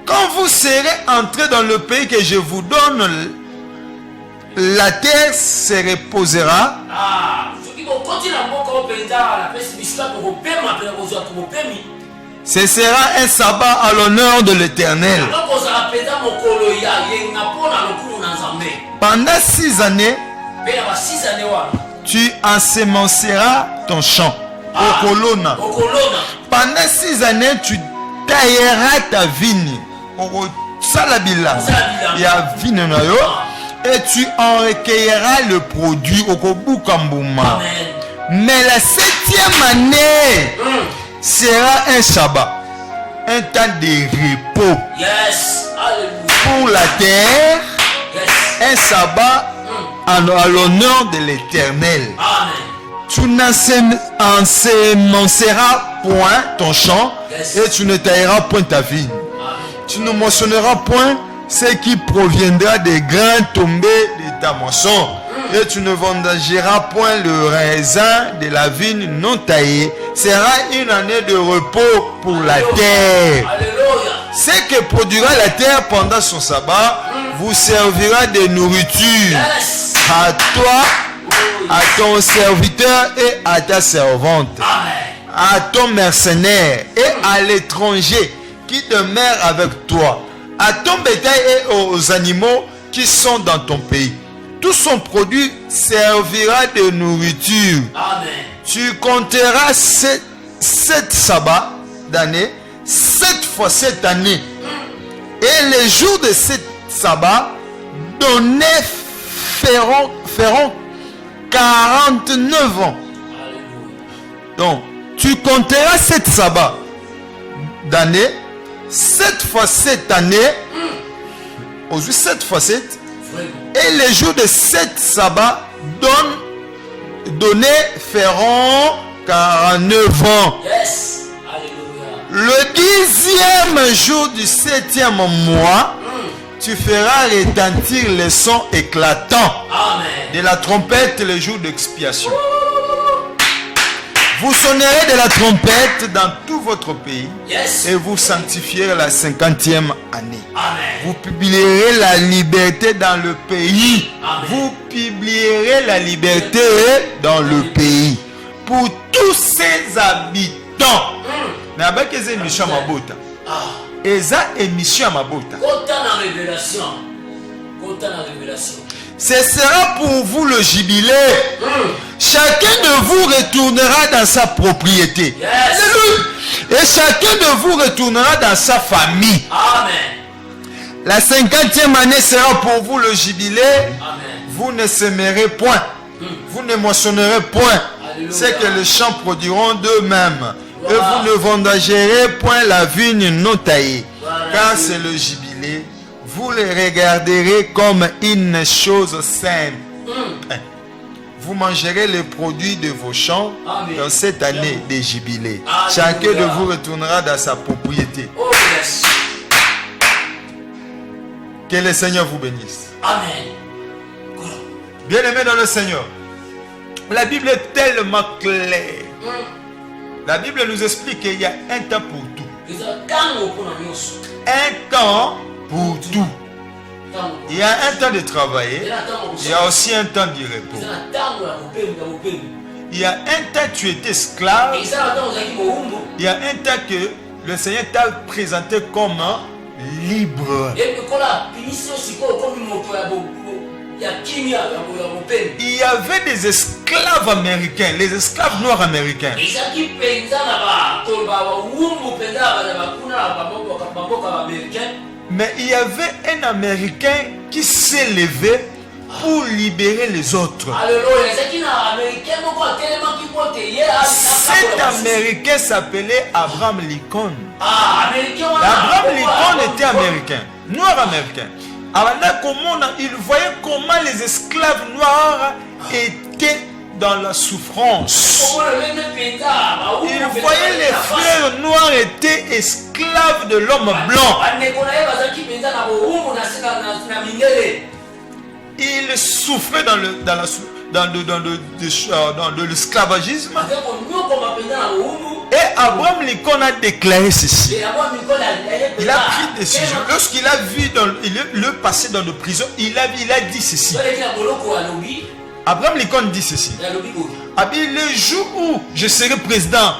[SPEAKER 2] quand vous serez entrés dans le pays que je vous donne, la terre se reposera. Ce sera un sabbat à l'honneur de l'Éternel. Pendant 6 années, tu ensemenceras ton champ. Pendant 6 années, tu tailleras ta vigne. Et tu en recueilleras le produit. Mais la 7e année sera un sabbat, un temps de repos pour la terre, un sabbat à l'honneur de l'Éternel. Tu n'ensemenceras point ton champ et tu ne tailleras point ta vigne. Tu ne moissonneras point ce qui proviendra des grains tombés de ta moisson. Et tu ne vendangeras point le raisin de la vigne non taillée. Sera une année de repos pour la terre.
[SPEAKER 3] Alléluia.
[SPEAKER 2] Ce que produira la terre pendant son sabbat vous servira de nourriture
[SPEAKER 3] Yes.
[SPEAKER 2] à toi, à ton serviteur et à ta servante,
[SPEAKER 3] Amen.
[SPEAKER 2] à ton mercenaire et à l'étranger qui demeure avec toi, à ton bétail et aux animaux qui sont dans ton pays. Tout son produit servira de nourriture.
[SPEAKER 3] Amen.
[SPEAKER 2] Tu compteras 7 sabbats d'année, 7 fois cette année. Et les jours de 7 sabbats donnés feront 49 ans.
[SPEAKER 3] Alléluia.
[SPEAKER 2] Donc, tu compteras 7 sabbats d'année, 7 fois 7 années, aujourd'hui 7 fois 7,
[SPEAKER 3] Vraiment.
[SPEAKER 2] et les jours de 7 sabbats donnés feront 49 ans.
[SPEAKER 3] Yes. Alléluia.
[SPEAKER 2] Le 10e jour du 7e mois, tu feras retentir les sons éclatants
[SPEAKER 3] Amen.
[SPEAKER 2] de la trompette le jour d'expiation. Vous sonnerez de la trompette dans tout votre pays
[SPEAKER 3] Yes.
[SPEAKER 2] et vous sanctifierez la 50e année.
[SPEAKER 3] Amen.
[SPEAKER 2] Vous publierez la liberté dans le pays.
[SPEAKER 3] Amen.
[SPEAKER 2] Vous publierez la liberté dans le pays pour tous ses habitants. Nabaki eza émission ya mabota. Eza émission ya mabota.
[SPEAKER 3] Kota na révélation. Kota na révélation.
[SPEAKER 2] Ce sera pour vous le jubilé. Chacun de vous retournera dans sa propriété.
[SPEAKER 3] Yes.
[SPEAKER 2] Alléluia. Et chacun de vous retournera dans sa famille.
[SPEAKER 3] Amen.
[SPEAKER 2] La 50e année sera pour vous le jubilé.
[SPEAKER 3] Amen.
[SPEAKER 2] Vous ne sèmerez point. Vous ne moissonnerez point.
[SPEAKER 3] Alléluia.
[SPEAKER 2] C'est que les champs produiront d'eux-mêmes. Et
[SPEAKER 3] Voilà.
[SPEAKER 2] vous ne vendangerez point la vigne non taillée.
[SPEAKER 3] Voilà.
[SPEAKER 2] Car c'est le jubilé. Vous le regarderez comme une chose simple. Vous mangerez les produits de vos champs
[SPEAKER 3] Amen.
[SPEAKER 2] dans cette année de jubilé.
[SPEAKER 3] Alléluia.
[SPEAKER 2] Chacun de vous retournera dans sa propriété.
[SPEAKER 3] Oh yes.
[SPEAKER 2] Que le Seigneur vous bénisse.
[SPEAKER 3] Amen.
[SPEAKER 2] Bien-aimés dans le Seigneur, la Bible est tellement claire. La Bible nous explique qu'il y a un temps pour tout.
[SPEAKER 3] Eza tango mpona nyonso.
[SPEAKER 2] Un temps pour tout.
[SPEAKER 3] Tango.
[SPEAKER 2] Il y a un temps de travailler.
[SPEAKER 3] Eza na tango
[SPEAKER 2] Il y a aussi un temps du repos.
[SPEAKER 3] Eza na tango ya mopembi ya mopembi.
[SPEAKER 2] Il y a un temps tu étais esclave.
[SPEAKER 3] Eza na tango ozalaki mowumbu.
[SPEAKER 2] Il y a un temps que le Seigneur t'a présenté comme libre.
[SPEAKER 3] Ye lokola pinisi yo sikoyo okomi moto ya kimia ya mopembi.
[SPEAKER 2] Il y avait des esclaves américains, les esclaves noirs américains.
[SPEAKER 3] ezalaki mpenza na bawumbu mpenza ya bakuna na bamboka baaméricain.
[SPEAKER 2] Mais il y avait un Américain qui s'est levé pour libérer les autres.
[SPEAKER 3] Alléluia. ezalaki na américain moko atelemaki mpo te ye
[SPEAKER 2] Cet Américain s'appelait Abraham Lincoln.
[SPEAKER 3] américain wana
[SPEAKER 2] Abraham Lincoln était américain, noir américain. Alors là, il voyait comment les esclaves noirs étaient dans la souffrance. Il voyait les frères noirs étaient esclaves de l'homme blanc. Ils souffraient dans l'esclavagisme. Et Abraham Lincoln a déclaré ceci. Il a pris décision. Lorsqu'il a vu le passé dans la prison, il a dit ceci. Abraham Lincoln dit ceci. Le jour où je serai président,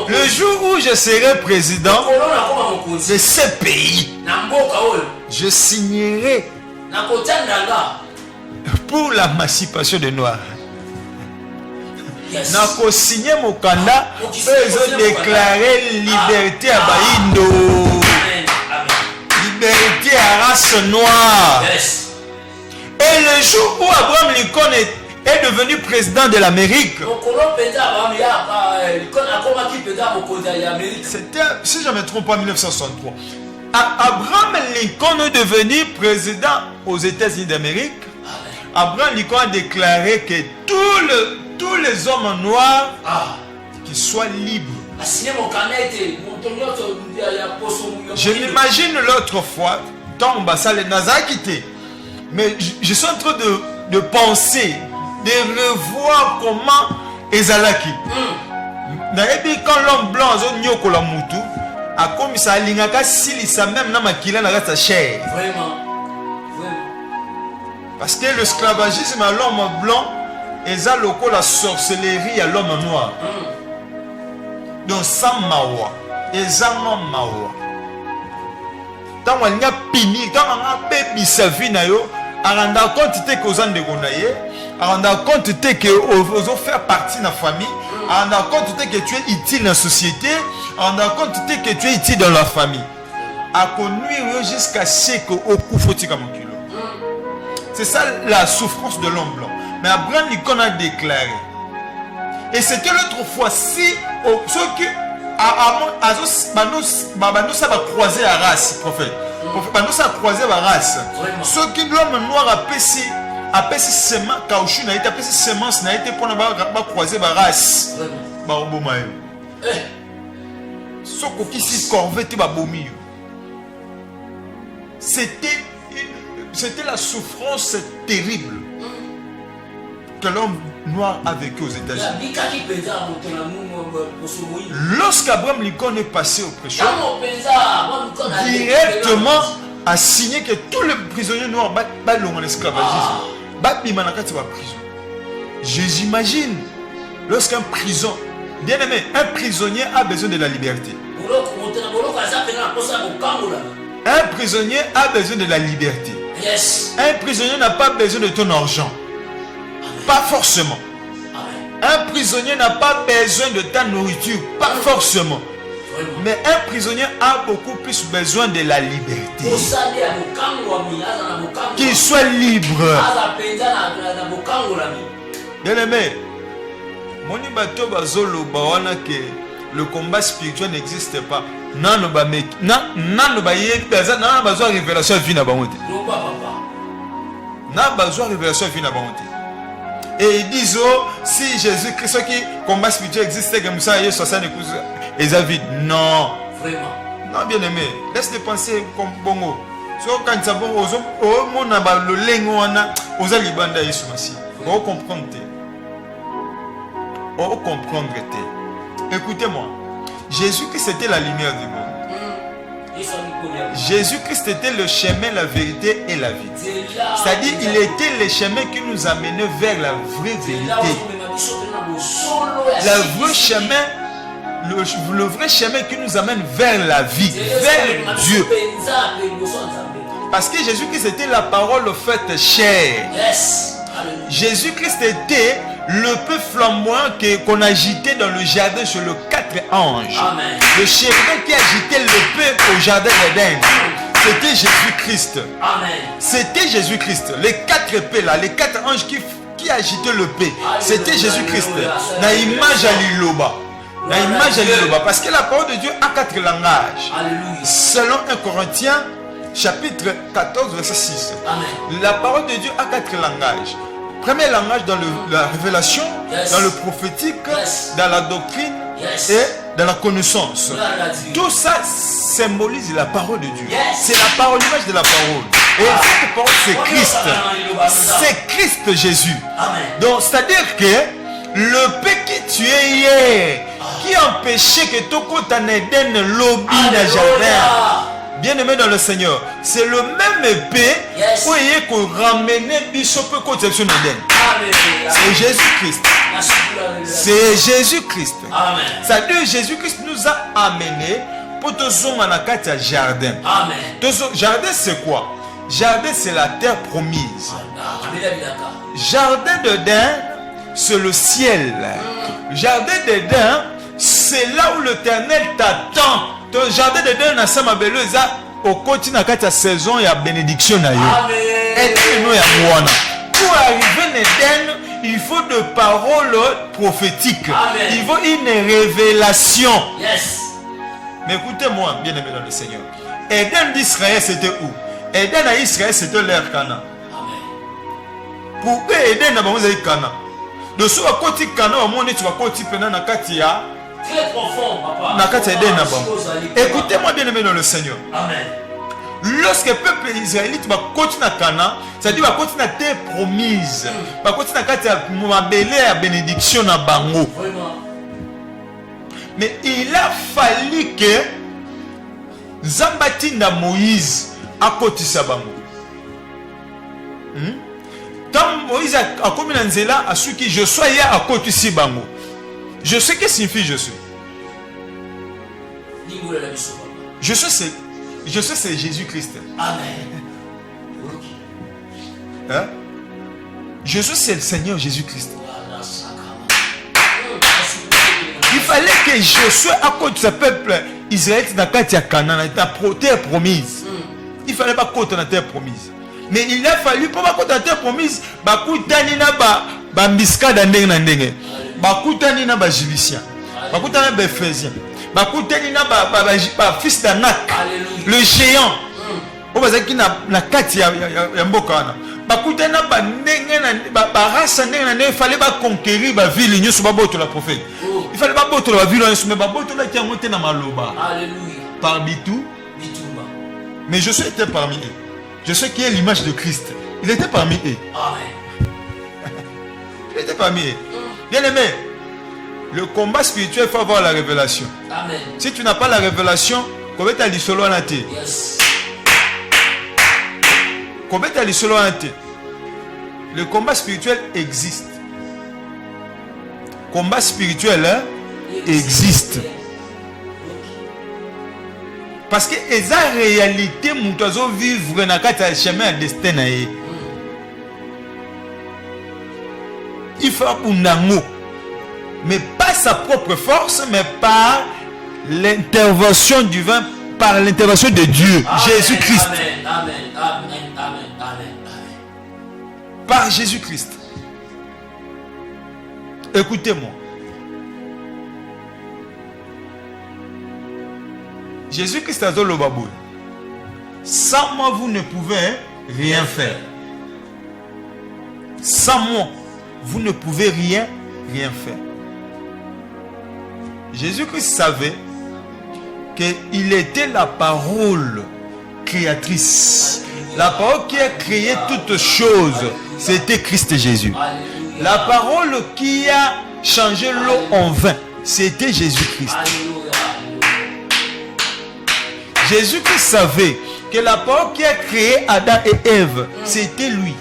[SPEAKER 2] le jour où je serai président de ce pays, je signerai pour l'émancipation des Noirs. Nako signé mokanda, ils ont déclaré liberté à Baïndo, liberté à race noire. Et le jour où Abraham Lincoln est devenu président de l'Amérique, c'était, si je ne me trompe pas, en 1963. Abraham Lincoln est devenu président aux États-Unis d'Amérique. Abraham Lincoln a déclaré que tous les hommes noirs qui soient libres. Je m'imagine l'autre fois, dans Mbassale Nazar quitté. Mais je suis en train de penser, de revoir comment ezalaki. Nayebi quand l'homme blanc a nyokola mutu, a comme ça lingaka silisa même na makila na kata chair.
[SPEAKER 3] Vraiment.
[SPEAKER 2] Parce que l'esclavagisme à l'homme blanc eza loko la sorcellerie à l'homme noir. Donc sans mawa, eza mawa. Tant on a pini, tant on a bébi sa vie na yo, on rend compte que aux andeko na ye, on rend compte que aux faire partie de la famille, on rend compte que tu es utile dans la société, on rend compte que tu es utile dans la famille. A connu jusqu'à ce que au coup faut tika mon kilo. C'est ça la souffrance de l'homme blanc. Mais Abraham Nikon a déclaré. Et c'était l'autre fois si ceux qui ça va croiser la race, prophète. Ça va croiser la race. Ceux qui l'homme noir a péché semence, caoutchouc n'a été péché semence n'a été pour croiser la race. Ce qui s'est corvé tu vas vomir. C'était la souffrance terrible que l'homme noir a vécu aux États-Unis. Lorsqu'Abraham Lincoln est passé au prêcheur, directement a signé que tous les prisonniers noirs battent l'esclavagisme. J'imagine, lorsqu'un prison, bien aimé, un prisonnier a besoin de la liberté. Un prisonnier a besoin de la liberté.
[SPEAKER 3] Yes.
[SPEAKER 2] Un prisonnier n'a pas besoin de ton argent. Pas forcément. Un prisonnier n'a pas besoin de ta nourriture. Pas forcément. Mais un prisonnier a beaucoup plus besoin de la liberté. Qu'il soit libre. Bien aimé, Moni Bato Bazolo Bawana que le combat spirituel n'existe pas. Non, non, besoin de révélation vie na bangote. N'a besoin de révélation vie na bangote. Et ils disent si Jésus-Christ qui combat spirituel existait comme ça, il y a 60 épouses et ça vide. Non.
[SPEAKER 3] Vraiment.
[SPEAKER 2] Non, bien aimé, laisse-les penser comme bongo. So quand ça bon au monde na le lengo wana oza libanda Yesu Masi. On comprendre. On comprendre. Écoutez-moi. Jésus-Christ était la lumière du monde. Jésus-Christ était le chemin, la vérité et la vie. C'est-à-dire il était le chemin qui nous amenait vers la vraie vérité. Le vrai chemin qui nous amène vers la vie, vers Dieu. Parce que Jésus-Christ était la parole faite chair. Jésus-Christ était le peu flamboyant qu'on agitait dans le jardin sur les 4 anges.
[SPEAKER 3] Amen.
[SPEAKER 2] Le chérubin qui agitait le peu au jardin d'Éden, c'était Jésus-Christ. C'était Jésus-Christ. Les 4 épées là, les 4 anges qui agitaient le peu, c'était Jésus-Christ. Na image à l'iloba. La image à l'iloba. Parce que la parole de Dieu a 4 langages.
[SPEAKER 3] Alléluia.
[SPEAKER 2] Selon 1 Corinthiens, chapitre 14, verset 6. Amen. La parole de Dieu a 4 langages. Premier langage dans la révélation, dans le prophétique, dans la doctrine et dans la connaissance. Tout ça symbolise la parole de Dieu. C'est la parole, l'image de la parole. Et cette parole, c'est Christ. C'est Christ Jésus. Donc, c'est-à-dire que le paix qui tuait hier, qui empêchait que Toko Taneden lobby dans le jardin, bien-aimé dans le Seigneur, c'est le même épée où il est qu'on ramenait Bishop conception d'Éden. C'est Jésus-Christ. C'est Jésus-Christ. C'est-à-dire Jésus-Christ nous a amenés pour te zoomer dans le jardin. Jardin c'est quoi? Jardin c'est la terre promise. Jardin d'Éden c'est le ciel. Jardin d'Éden c'est là où l'Éternel t'attend. Ton jardin d'Éden na sama beleza au continent la saison ya bénédiction na yo. Et nous ya mwana. Pour arriver en Éden, il faut de paroles prophétiques. Il faut une révélation. Mais écoutez-moi, bien-aimé dans le Seigneur. Éden d'Israël c'était où? Éden à Israël c'était l'air Cana. Pour eux Éden na bango zali Cana. De ce côté Cana au monde tu vas continuer pendant na katia.
[SPEAKER 3] Très profond, papa.
[SPEAKER 2] Écoutez-moi bien aimé dans le Seigneur.
[SPEAKER 3] Amen.
[SPEAKER 2] lorsque le peuple israélite va continuer à Canaan, c'est-à-dire va continuer à terre promise, va continuer à belle à bénédiction à Bango. Mais il a fallu que Zambatinda Moïse a kotisa Bango. Quand Moïse a commis l'anzela à ce qui je sois hier à kotisi Bango. Je sais que signifie je suis. Je sais c'est Jésus-Christ.
[SPEAKER 3] Amen.
[SPEAKER 2] Hein? Jésus c'est le Seigneur Jésus-Christ. Il fallait que Josué accorde ce peuple Israël dans la Canaan, dans la terre promise. Il fallait pas côté la terre promise. Mais il a fallu pour pas la terre promise, bakutani na ba miskada ndenge na ndenge. Bakutani na ba Jibicien. Bakutani na ba Éphésiens. Bakutani na ba fils d'Anak. Le géant. On va dire qu'il na kati ya mboka wana. Bakutani na ba ndenge na ba race ndenge na ndenge, il fallait ba conquérir ba ville nyoso ba boto la prophète. Il fallait pas boto la ville nyoso mais ba boto la qui a monté na maloba.
[SPEAKER 3] Alléluia.
[SPEAKER 2] Parmi tout. Mais je suis était parmi eux. Je sais qui est l'image de Christ. Il était parmi eux.
[SPEAKER 3] Amen.
[SPEAKER 2] Il était parmi eux. Bien aimé, le combat spirituel, il faut avoir la révélation.
[SPEAKER 3] Amen.
[SPEAKER 2] Si tu n'as pas la révélation, comment tu as dit solo en athée?
[SPEAKER 3] Yes.
[SPEAKER 2] Comment tu as dit solo en athée? Le combat spirituel existe. Combat spirituel existe. Parce que esa réalité mutazo vivre na kati ya chemin ya destin na ye. Il faut unango, mais pas sa propre force, mais par l'intervention divine, par l'intervention de Dieu, Jésus-Christ.
[SPEAKER 3] Amen, amen, amen, amen, amen.
[SPEAKER 2] Par Jésus-Christ. Écoutez-moi. Jésus-Christ a dit le babou. Sans moi, vous ne pouvez rien faire. Sans moi, vous ne pouvez rien faire. Jésus-Christ savait qu'il était la parole créatrice. La parole qui a créé toutes choses, c'était Christ Jésus. La parole qui a changé l'eau en vin, c'était Jésus-Christ. Jésus-Christ savait que la parole qui a créé Adam et Ève, c'était lui.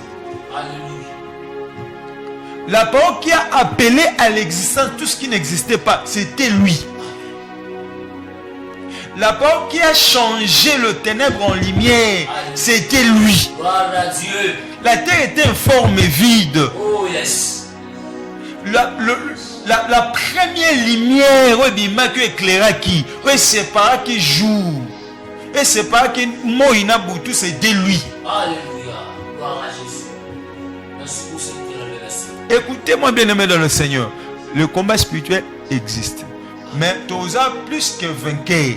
[SPEAKER 2] La parole qui a appelé à l'existence tout ce qui n'existait pas, c'était lui. La parole qui a changé le ténèbre en lumière, c'était lui. La terre était informe et vide.
[SPEAKER 3] Oh yes.
[SPEAKER 2] La première lumière, qui éclaira qui, c'est pas qui joue. Et c'est pas que Moïna Boutou, c'était lui.
[SPEAKER 3] Alléluia. Gloire à Jésus. Merci pour cette révélation.
[SPEAKER 2] Écoutez-moi bien aimé dans le Seigneur. Le combat spirituel existe. Mais tu as plus que vainqueur.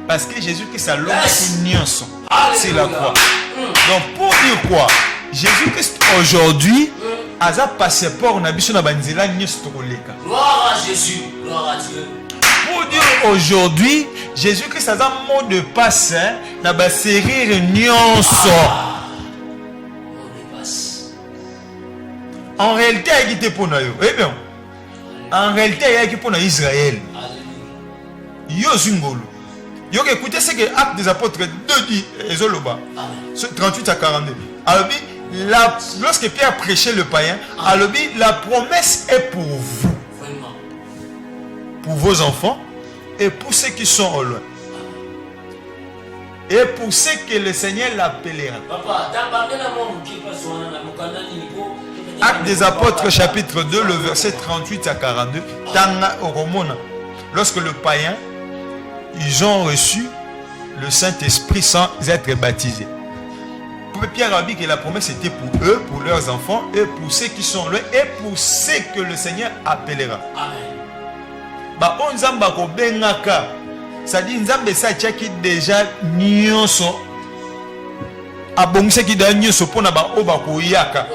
[SPEAKER 2] Parce que Jésus-Christ a l'homme qui nuance. C'est la croix. Donc pour dire quoi? Jésus-Christ aujourd'hui a un passeport na biso na banzela nyos tokoleka.
[SPEAKER 3] Gloire à Jésus. Gloire à Dieu.
[SPEAKER 2] Pour dire aujourd'hui, Jésus-Christ a un mot de passe na ba série nyonso. En réalité, il y a pour nous. Eh bien, en réalité, il y a pour nous Israël. Yo zingolo. Yo écoutez ce que Actes des Apôtres 2 dit, 38 à 42. Alors, lorsque Pierre prêchait le païen, alors, la promesse est pour vous, pour vos enfants et pour ceux qui sont au loin. Et pour ceux que le Seigneur l'appellera. Actes des Apôtres chapitre 2, le verset 38 à 42. Lorsque le païen, ils ont reçu le Saint-Esprit sans être baptisés. Pierre a dit que la promesse était pour eux, pour leurs enfants et pour ceux qui sont loin et pour ceux que le Seigneur appellera. Ça dit Nzambe sa tchaki déjà nyonso abongisa ki da nyonso pona ba oba ko yaka.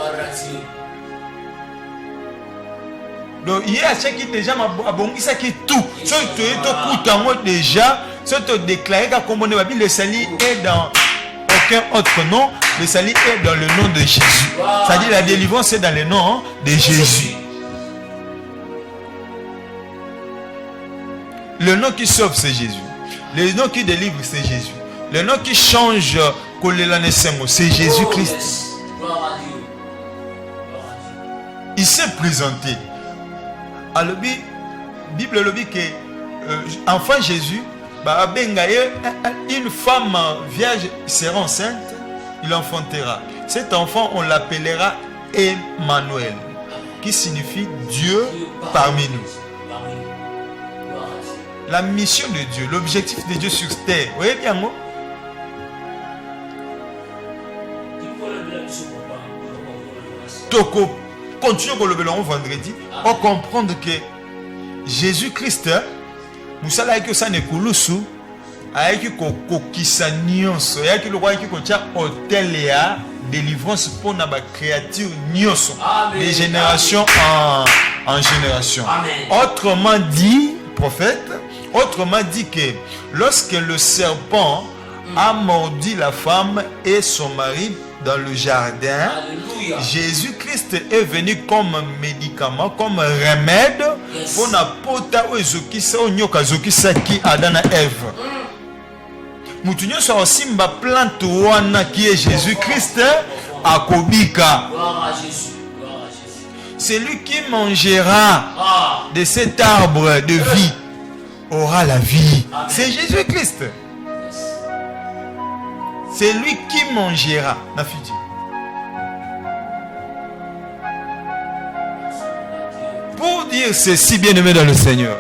[SPEAKER 2] Donc il y a tchaki déjà abongisa ki tout. So to kutango déjà, so to déclarer ka komone ba le sali est dans aucun autre nom. Le salut est dans le nom de Jésus. C'est-à-dire la délivrance est dans le nom de Jésus. Le nom qui sauve, c'est Jésus. Le nom qui délivre, c'est Jésus. Le nom qui change, c'est Jésus-Christ. Il s'est présenté. Alors, la Bible dit que enfant Jésus, une femme vierge sera enceinte, il enfantera. Cet enfant, on l'appellera Emmanuel, qui signifie Dieu parmi nous. La mission de Dieu, l'objectif de Dieu sur terre. Vous voyez bien, moi? Toko, continue pour le vendredi, on comprend que Jésus-Christ, nous allons que ça ne coulusu, avec kokisa nyonso, avec le roi qui contient hôtel et délivrance pour na créature nyonso, de génération en génération. Amen. Autrement dit, prophète, autrement dit que lorsque le serpent a mordu la femme et son mari dans le jardin, Jésus-Christ est venu comme médicament, comme remède pour na pota ozokisa onyoka zokisa ki Adam et Ève. Mutunyo so simba plante wana qui est Jésus-Christ à Kobika. Celui qui mangera de cet arbre de vie aura la vie. C'est Jésus-Christ. C'est lui qui mangera. Pour dire ceci, bien-aimé dans le Seigneur,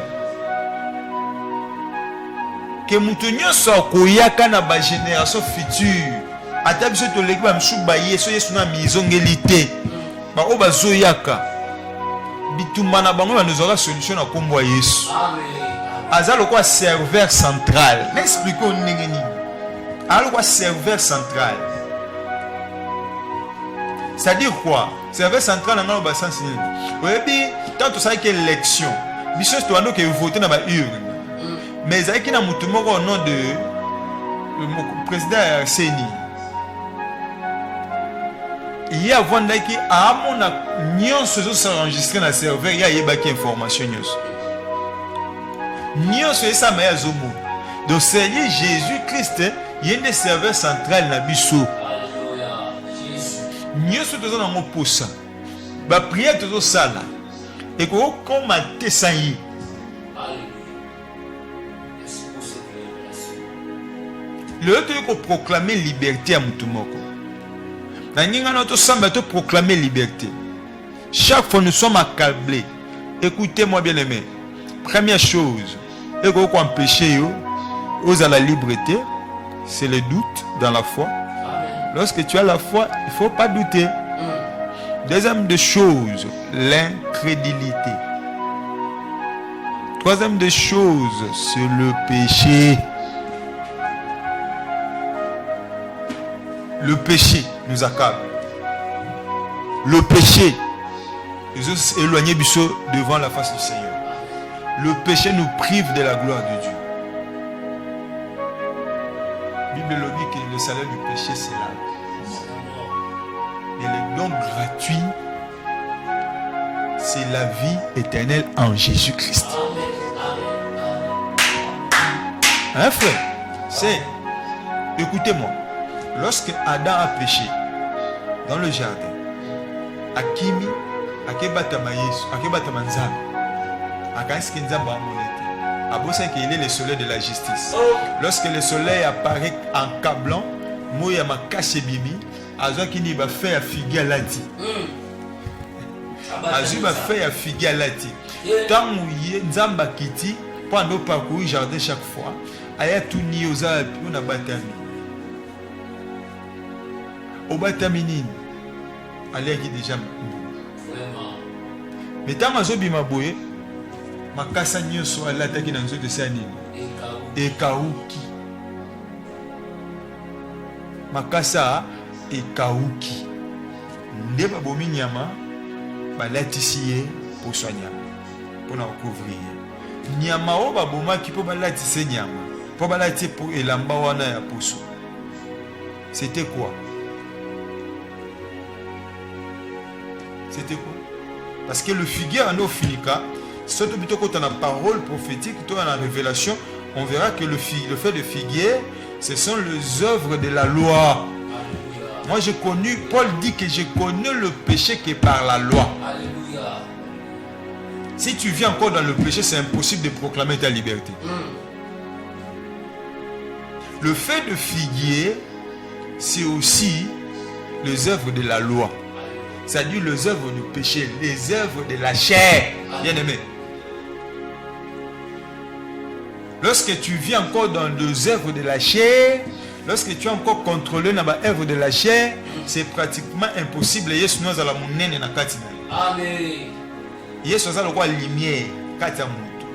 [SPEAKER 2] que Moutonio soit koyaka na ba génération future. Atabiso to leki ba msuba yeso yesu na mizongelité. Ba oba zoyaka. Bitumba na bango nous aura solution na kombo yesu. Amen. Azalo quoi serveur central. M'expliquons ningeni. Alors quoi serveur central. C'est-à-dire quoi? Serveur central dans le bassin c'est. Oui, tant tout ça que l'élection. Biso to ando que voter na ba urne. Mais il y a un au nom de le président Seni. Il y a un qui a mon enregistré dans le serveur. Il y a une information. Ça m'a dit. Donc c'est Jésus-Christ. Il y a un serveur central dans le biseau. Nous sommes dans mon poste. La prière est dans ça. Et comment tu ça? Le fait de proclamer liberté à Moutoumoko. Nous proclamer liberté. Chaque fois nous sommes accablés. Écoutez-moi bien aimé. Première chose, et qu'on empêcher aux à la liberté, c'est le doute dans la foi. Lorsque tu as la foi, il ne faut pas douter. Deuxième des choses, l'incrédulité. Troisième des choses, c'est le péché. Le péché nous accable. Le péché nous éloigne devant la face du Seigneur. Le péché nous prive de la gloire de Dieu. La Bible dit que le salaire du péché c'est la mort. Et le don gratuit c'est la vie éternelle en Jésus-Christ. Hein frère? C'est, écoutez-moi. Lorsque Adam a péché dans le jardin, Akimi, Akebatama Yesu, Akebatama Nzambe, Akaski Nzambe Amonete, Abosa qu'il est le soleil de la justice. Lorsque le soleil apparaît en câblant, Moya Makache Bibi, Azwa Kini va faire à figuer à l'ati. Azwa va faire à figuer à l'ati. Tant où Nzamba Kiti, pendant parcourir jardin chaque fois, Aya tout ni aux arbres, on a batami. Obataminin allez qui déjà vraiment mais tant mazo bima boye makasa nyoso alataki na nzoto sani e kauki makasa e kauki ndeba bomi nyama balatisiye pour soigner pour na couvrir nyama o baboma ki po balatise nyama po balati pour elamba wana ya poso C'était quoi? C'était quoi? Parce que le figuier en Ophinica, surtout plutôt quand on a parole prophétique, quand on a la révélation, on verra que le fait de figuier, ce sont les œuvres de la loi.
[SPEAKER 3] Alléluia.
[SPEAKER 2] Moi j'ai connu, Paul dit que j'ai connu le péché qui est par la loi.
[SPEAKER 3] Alléluia.
[SPEAKER 2] Si tu vis encore dans le péché, c'est impossible de proclamer ta liberté. Le fait de figuier, c'est aussi les œuvres de la loi. C'est-à-dire les œuvres du péché, les œuvres de la chair. Bien aimé. Lorsque tu vis encore dans les œuvres de la chair, lorsque tu es encore contrôlé dans les œuvres de la chair, c'est pratiquement impossible. Yesu nous ala munene na kati na.
[SPEAKER 3] Amen.
[SPEAKER 2] Yesu azala kwa lumière kati ya mutu.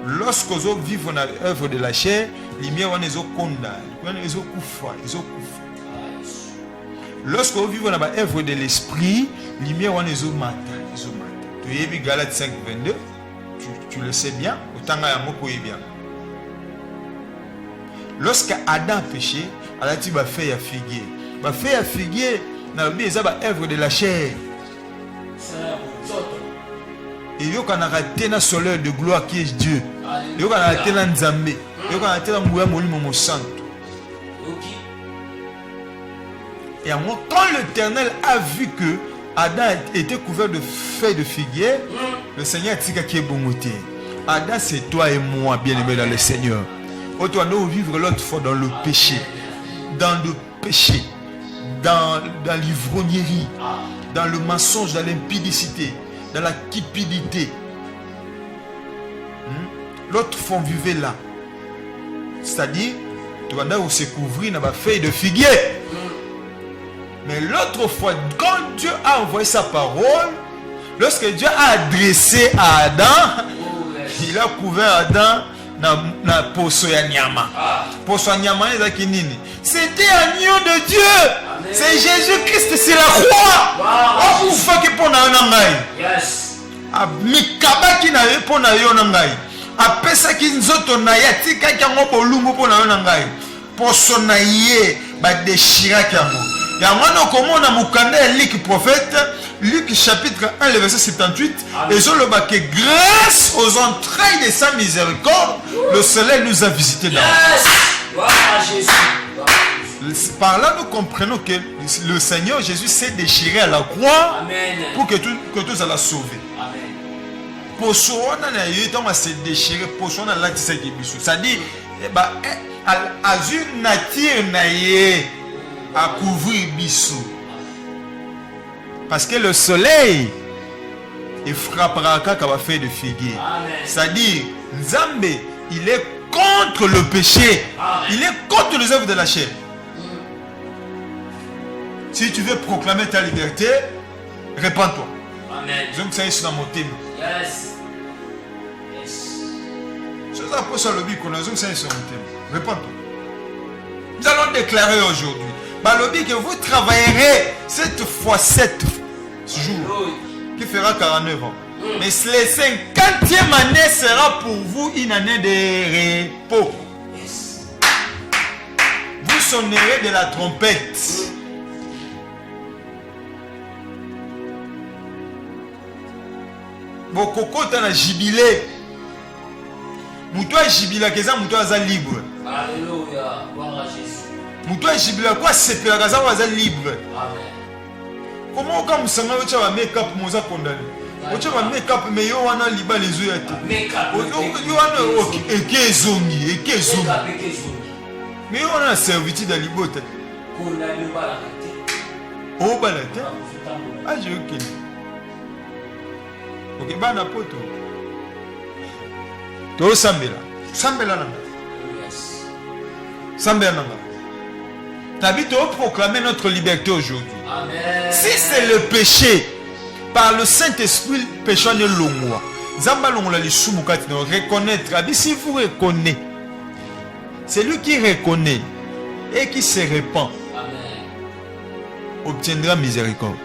[SPEAKER 2] Lorsque vous vivez dans l'œuvre de la chair, lumière wana ezokonda, wana ezokufa. Lorsque vous vivez dans l'œuvre de l'esprit, lumière wana ezomata. Tu es Galates 5:22. Tu le sais bien, autant que bien. Lorsque Adam a péché, il a dit qu'il a fait un figuier. Il a fait un figuier dans l'œuvre de la chair. Et il y a raté la soleil de gloire qui est Dieu. Il y a raté la Nzambé. Il y a raté la Mouya Molimo Santo. Et quand l'Éternel a vu que Adam était couvert de feuilles de figuier, le Seigneur a dit qu'il est bon. Adam, c'est toi et moi, bien-aimés dans le Seigneur. Autant nous vivre l'autre fois dans le péché, dans l'ivrognerie, dans le mensonge, dans l'impudicité, dans la cupidité. L'autre fois, on vivait là. C'est-à-dire, tu vas se couvrir dans la feuille de figuier. Mais l'autre fois, quand Dieu a envoyé sa parole, lorsque Dieu a adressé à Adam, il a couvert Adam na poso ya nyama. Poso ya nyama c'était agneau de Dieu. C'est Jésus-Christ, c'est la croix. Yes. Mikabaki na ye po na yo na ngai. Apesaki nzoto na ya tika kango bolumbu po na yo na ngai. Poso na ye ba déchiraki yango. Yamano komona mukanda Luc prophète, Luc chapitre 1 le verset 78, et je le que grâce aux entrailles de sa miséricorde, le soleil nous a visités dans Par là nous comprenons que le Seigneur Jésus s'est déchiré à la croix. Amen. Pour que tous allons sauver. Pour ce on a se déchiré, pour ce on a l'attissé qui biso. C'est-à-dire, à une nature naïe à couvrir biso. Parce que le soleil il frappera quand il va faire de figuier. C'est-à-dire, Nzambe, il est contre le péché. Amen. Il est contre les œuvres de la chair. Si tu veux proclamer ta liberté, répands-toi. Amen. Donc ça est dans mon thème. Yes. C'est ça pour ça le but qu'on a. Donc ça est sur mon thème. Répands-toi. Nous allons déclarer aujourd'hui. Balobi que vous travaillerez cette fois 7 jours qui fera 49 ans. Mais les 50e année sera pour vous une année de repos. Yes. Vous sonnerez de la trompette. Bokoko t'a jubilé. Moutoua jibila keza moutoua za libre. Alléluia. Gloire à Jésus. Moutoua jibila quoi c'est pela kaza waza libre. Amen. Comment quand musanga ocha wa make up moza condamné. Ocha wa make up mais yo wana liba les yeux ate. Make up. Yo wana ekezongi. Mais yo wana servitude à libota. Condamné balakate. Oh balate. Ah je ok. Ok, bana poto. To sambela. Sambela nanga. Yes. Sambela nanga. T'habites de proclamer notre liberté aujourd'hui. Amen. Si c'est le péché, par le Saint-Esprit, péché ne l'ongwa. Zamba longla li sumukati no reconnaître. Si vous reconnaissez, c'est lui qui reconnaît et qui se répand. Amen. Obtiendra miséricorde.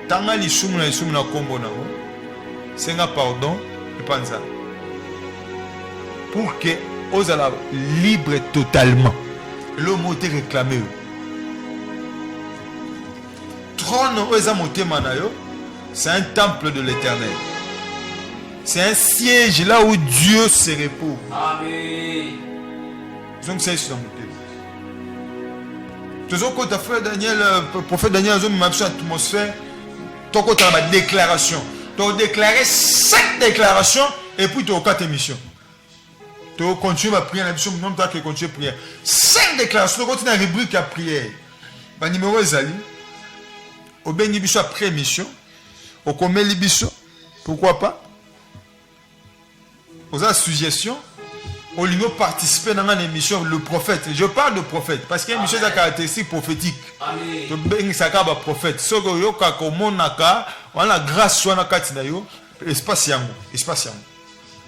[SPEAKER 2] Tanga li sumuna kombo na senga pardon et panza. Pour que ozala libre totalement. Le mot est réclamé. Trône oza motema na yo, c'est un temple de l'Éternel. C'est un siège là où Dieu se repose.
[SPEAKER 3] Amen.
[SPEAKER 2] Donc c'est sur mon thème. Toujours quand tu as fait Daniel, prophète Daniel, dans une atmosphère, tu as ma déclaration. Tu as déclaré 5 déclarations et puis tu as 4 émissions. Tu as continué à prier, l'émission, non, tu as continué à prier. 5 déclarations, tu as continué à rubrique à prière. Le numéro est allé. Au béni biso après émission. Au commet libiso. Pourquoi pas? Aux suggestions. Au lieu de participer dans une émission, le prophète. Je parle de prophète parce qu'il y a une chose à caractéristique prophétique. Tu es un prophète. Ce que tu as comme on a grâce sur la carte espace yango. Espace yango.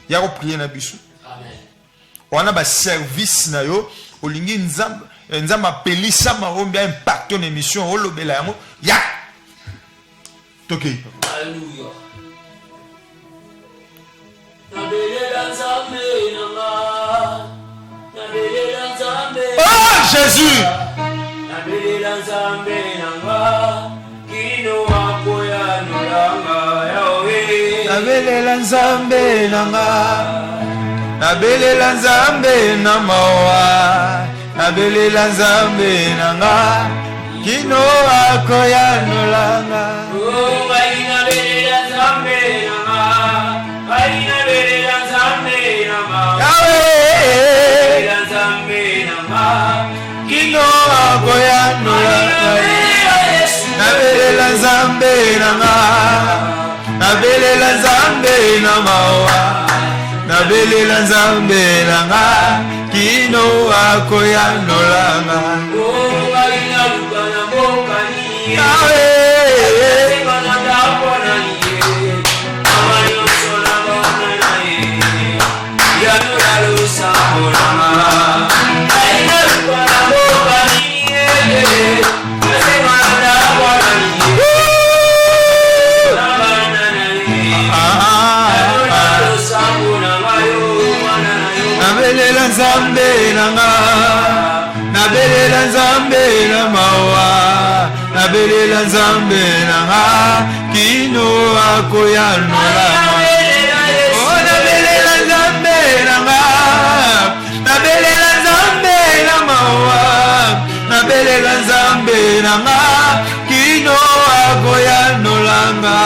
[SPEAKER 2] Il y a prier na biso. On a un service na yo. Au lieu de nzamba pelisa marombi impact ton émission. O lobela yango. Ya. Ok.
[SPEAKER 3] Alléluia.
[SPEAKER 2] Oh Jésus! Nabelela nzambe nanga, nabelela nzambe na mawa, nabelela nzambe nanga, kino akoya nolanga.
[SPEAKER 3] Oh, nabelela nzambe nanga, nabelela nzambe nanga, nabelela nzambe nanga,
[SPEAKER 2] kino akoya nolanga. Nabelela nzambe nanga, nabelela nzambe na mawa, nabelela nzambe nanga, kino akoya nolanga. Nabelela nzambe nanga, nabelela nzambe na mawa, nabelela nzambe nanga, kino akoya nolanga. Oh nabelela nzambe nanga, nabelela nzambe na mawa, nabelela nzambe nanga, kino akoya nolanga.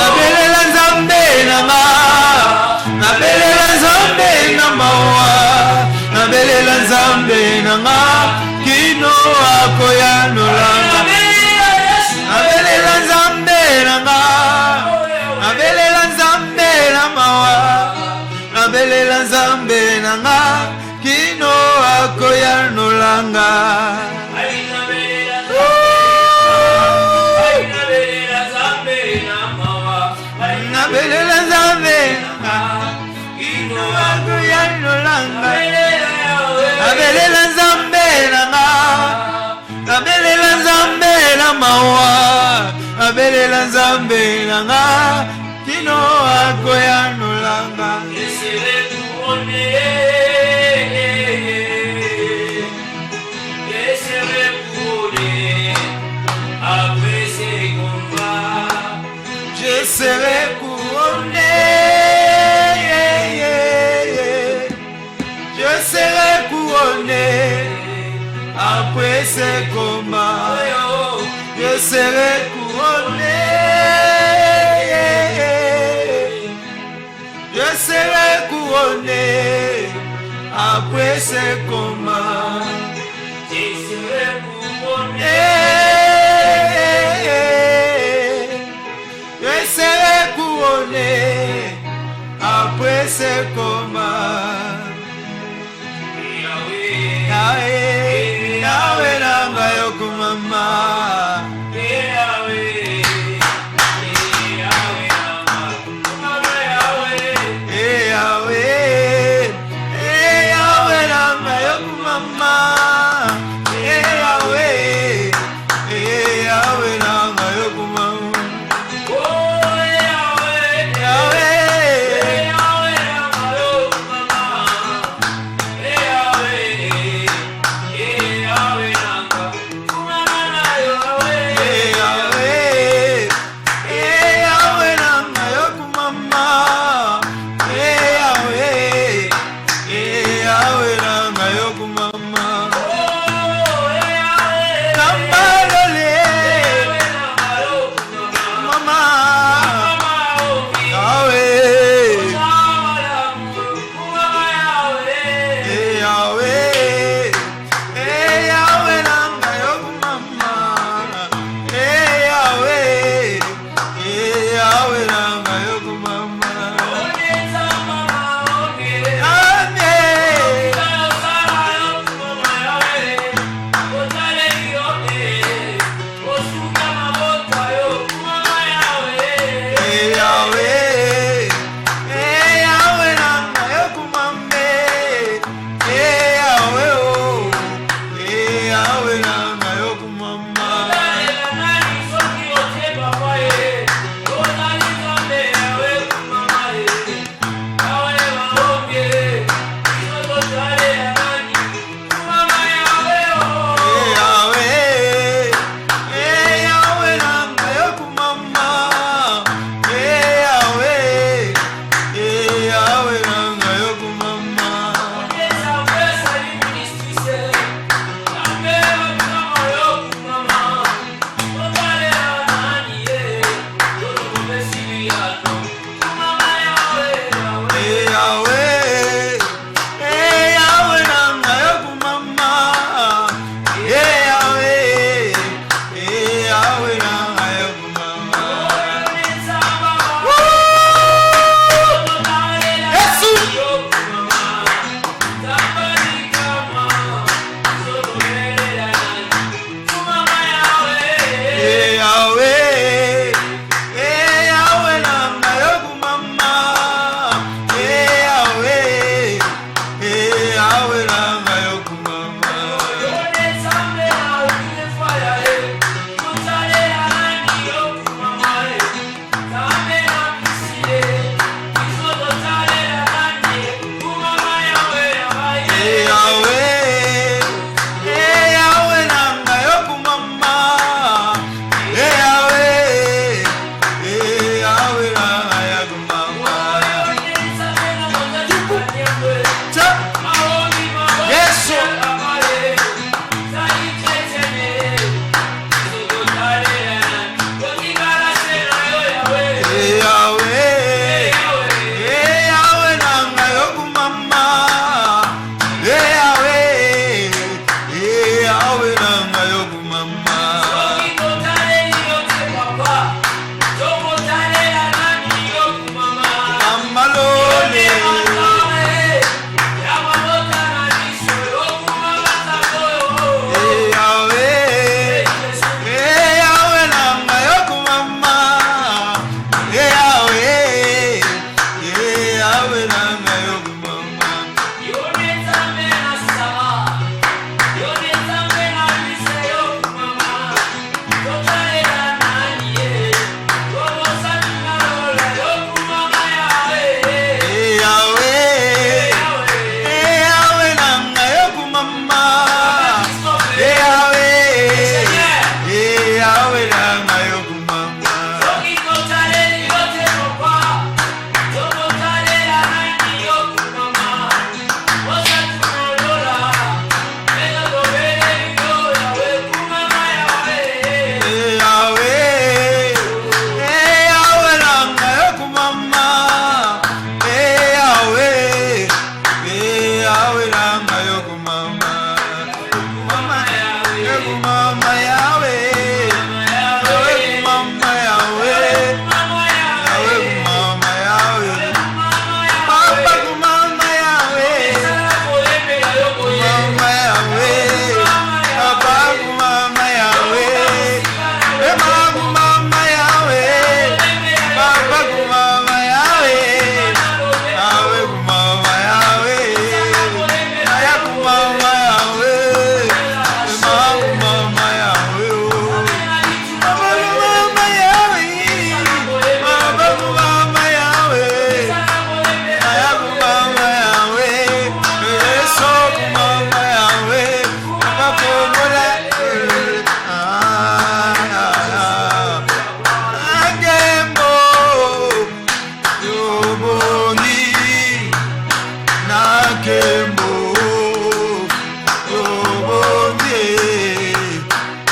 [SPEAKER 2] Nabelela nzambe nanga, nabelela nzambe na mawa, nabelela nzambe nanga, kino akoya nolanga. Nabelela nzambe nanga, nabelela nzambe na mawa, nabelela nzambe nanga, kino akoya nolanga. Nabelela nzambe nanga, kino akoya nolanga. Nabelela nzambe nanga, nabelela nzambe na mawa, nabelela nzambe nanga, kino akoya nolanga. Je serai couronné, je serai couronné après ces combats. Je serai couronné, je serai couronné après ces combats. Je serai couronné. Je serai couronné après ces combats. Yahweh, Yahweh nanga yokumama. ya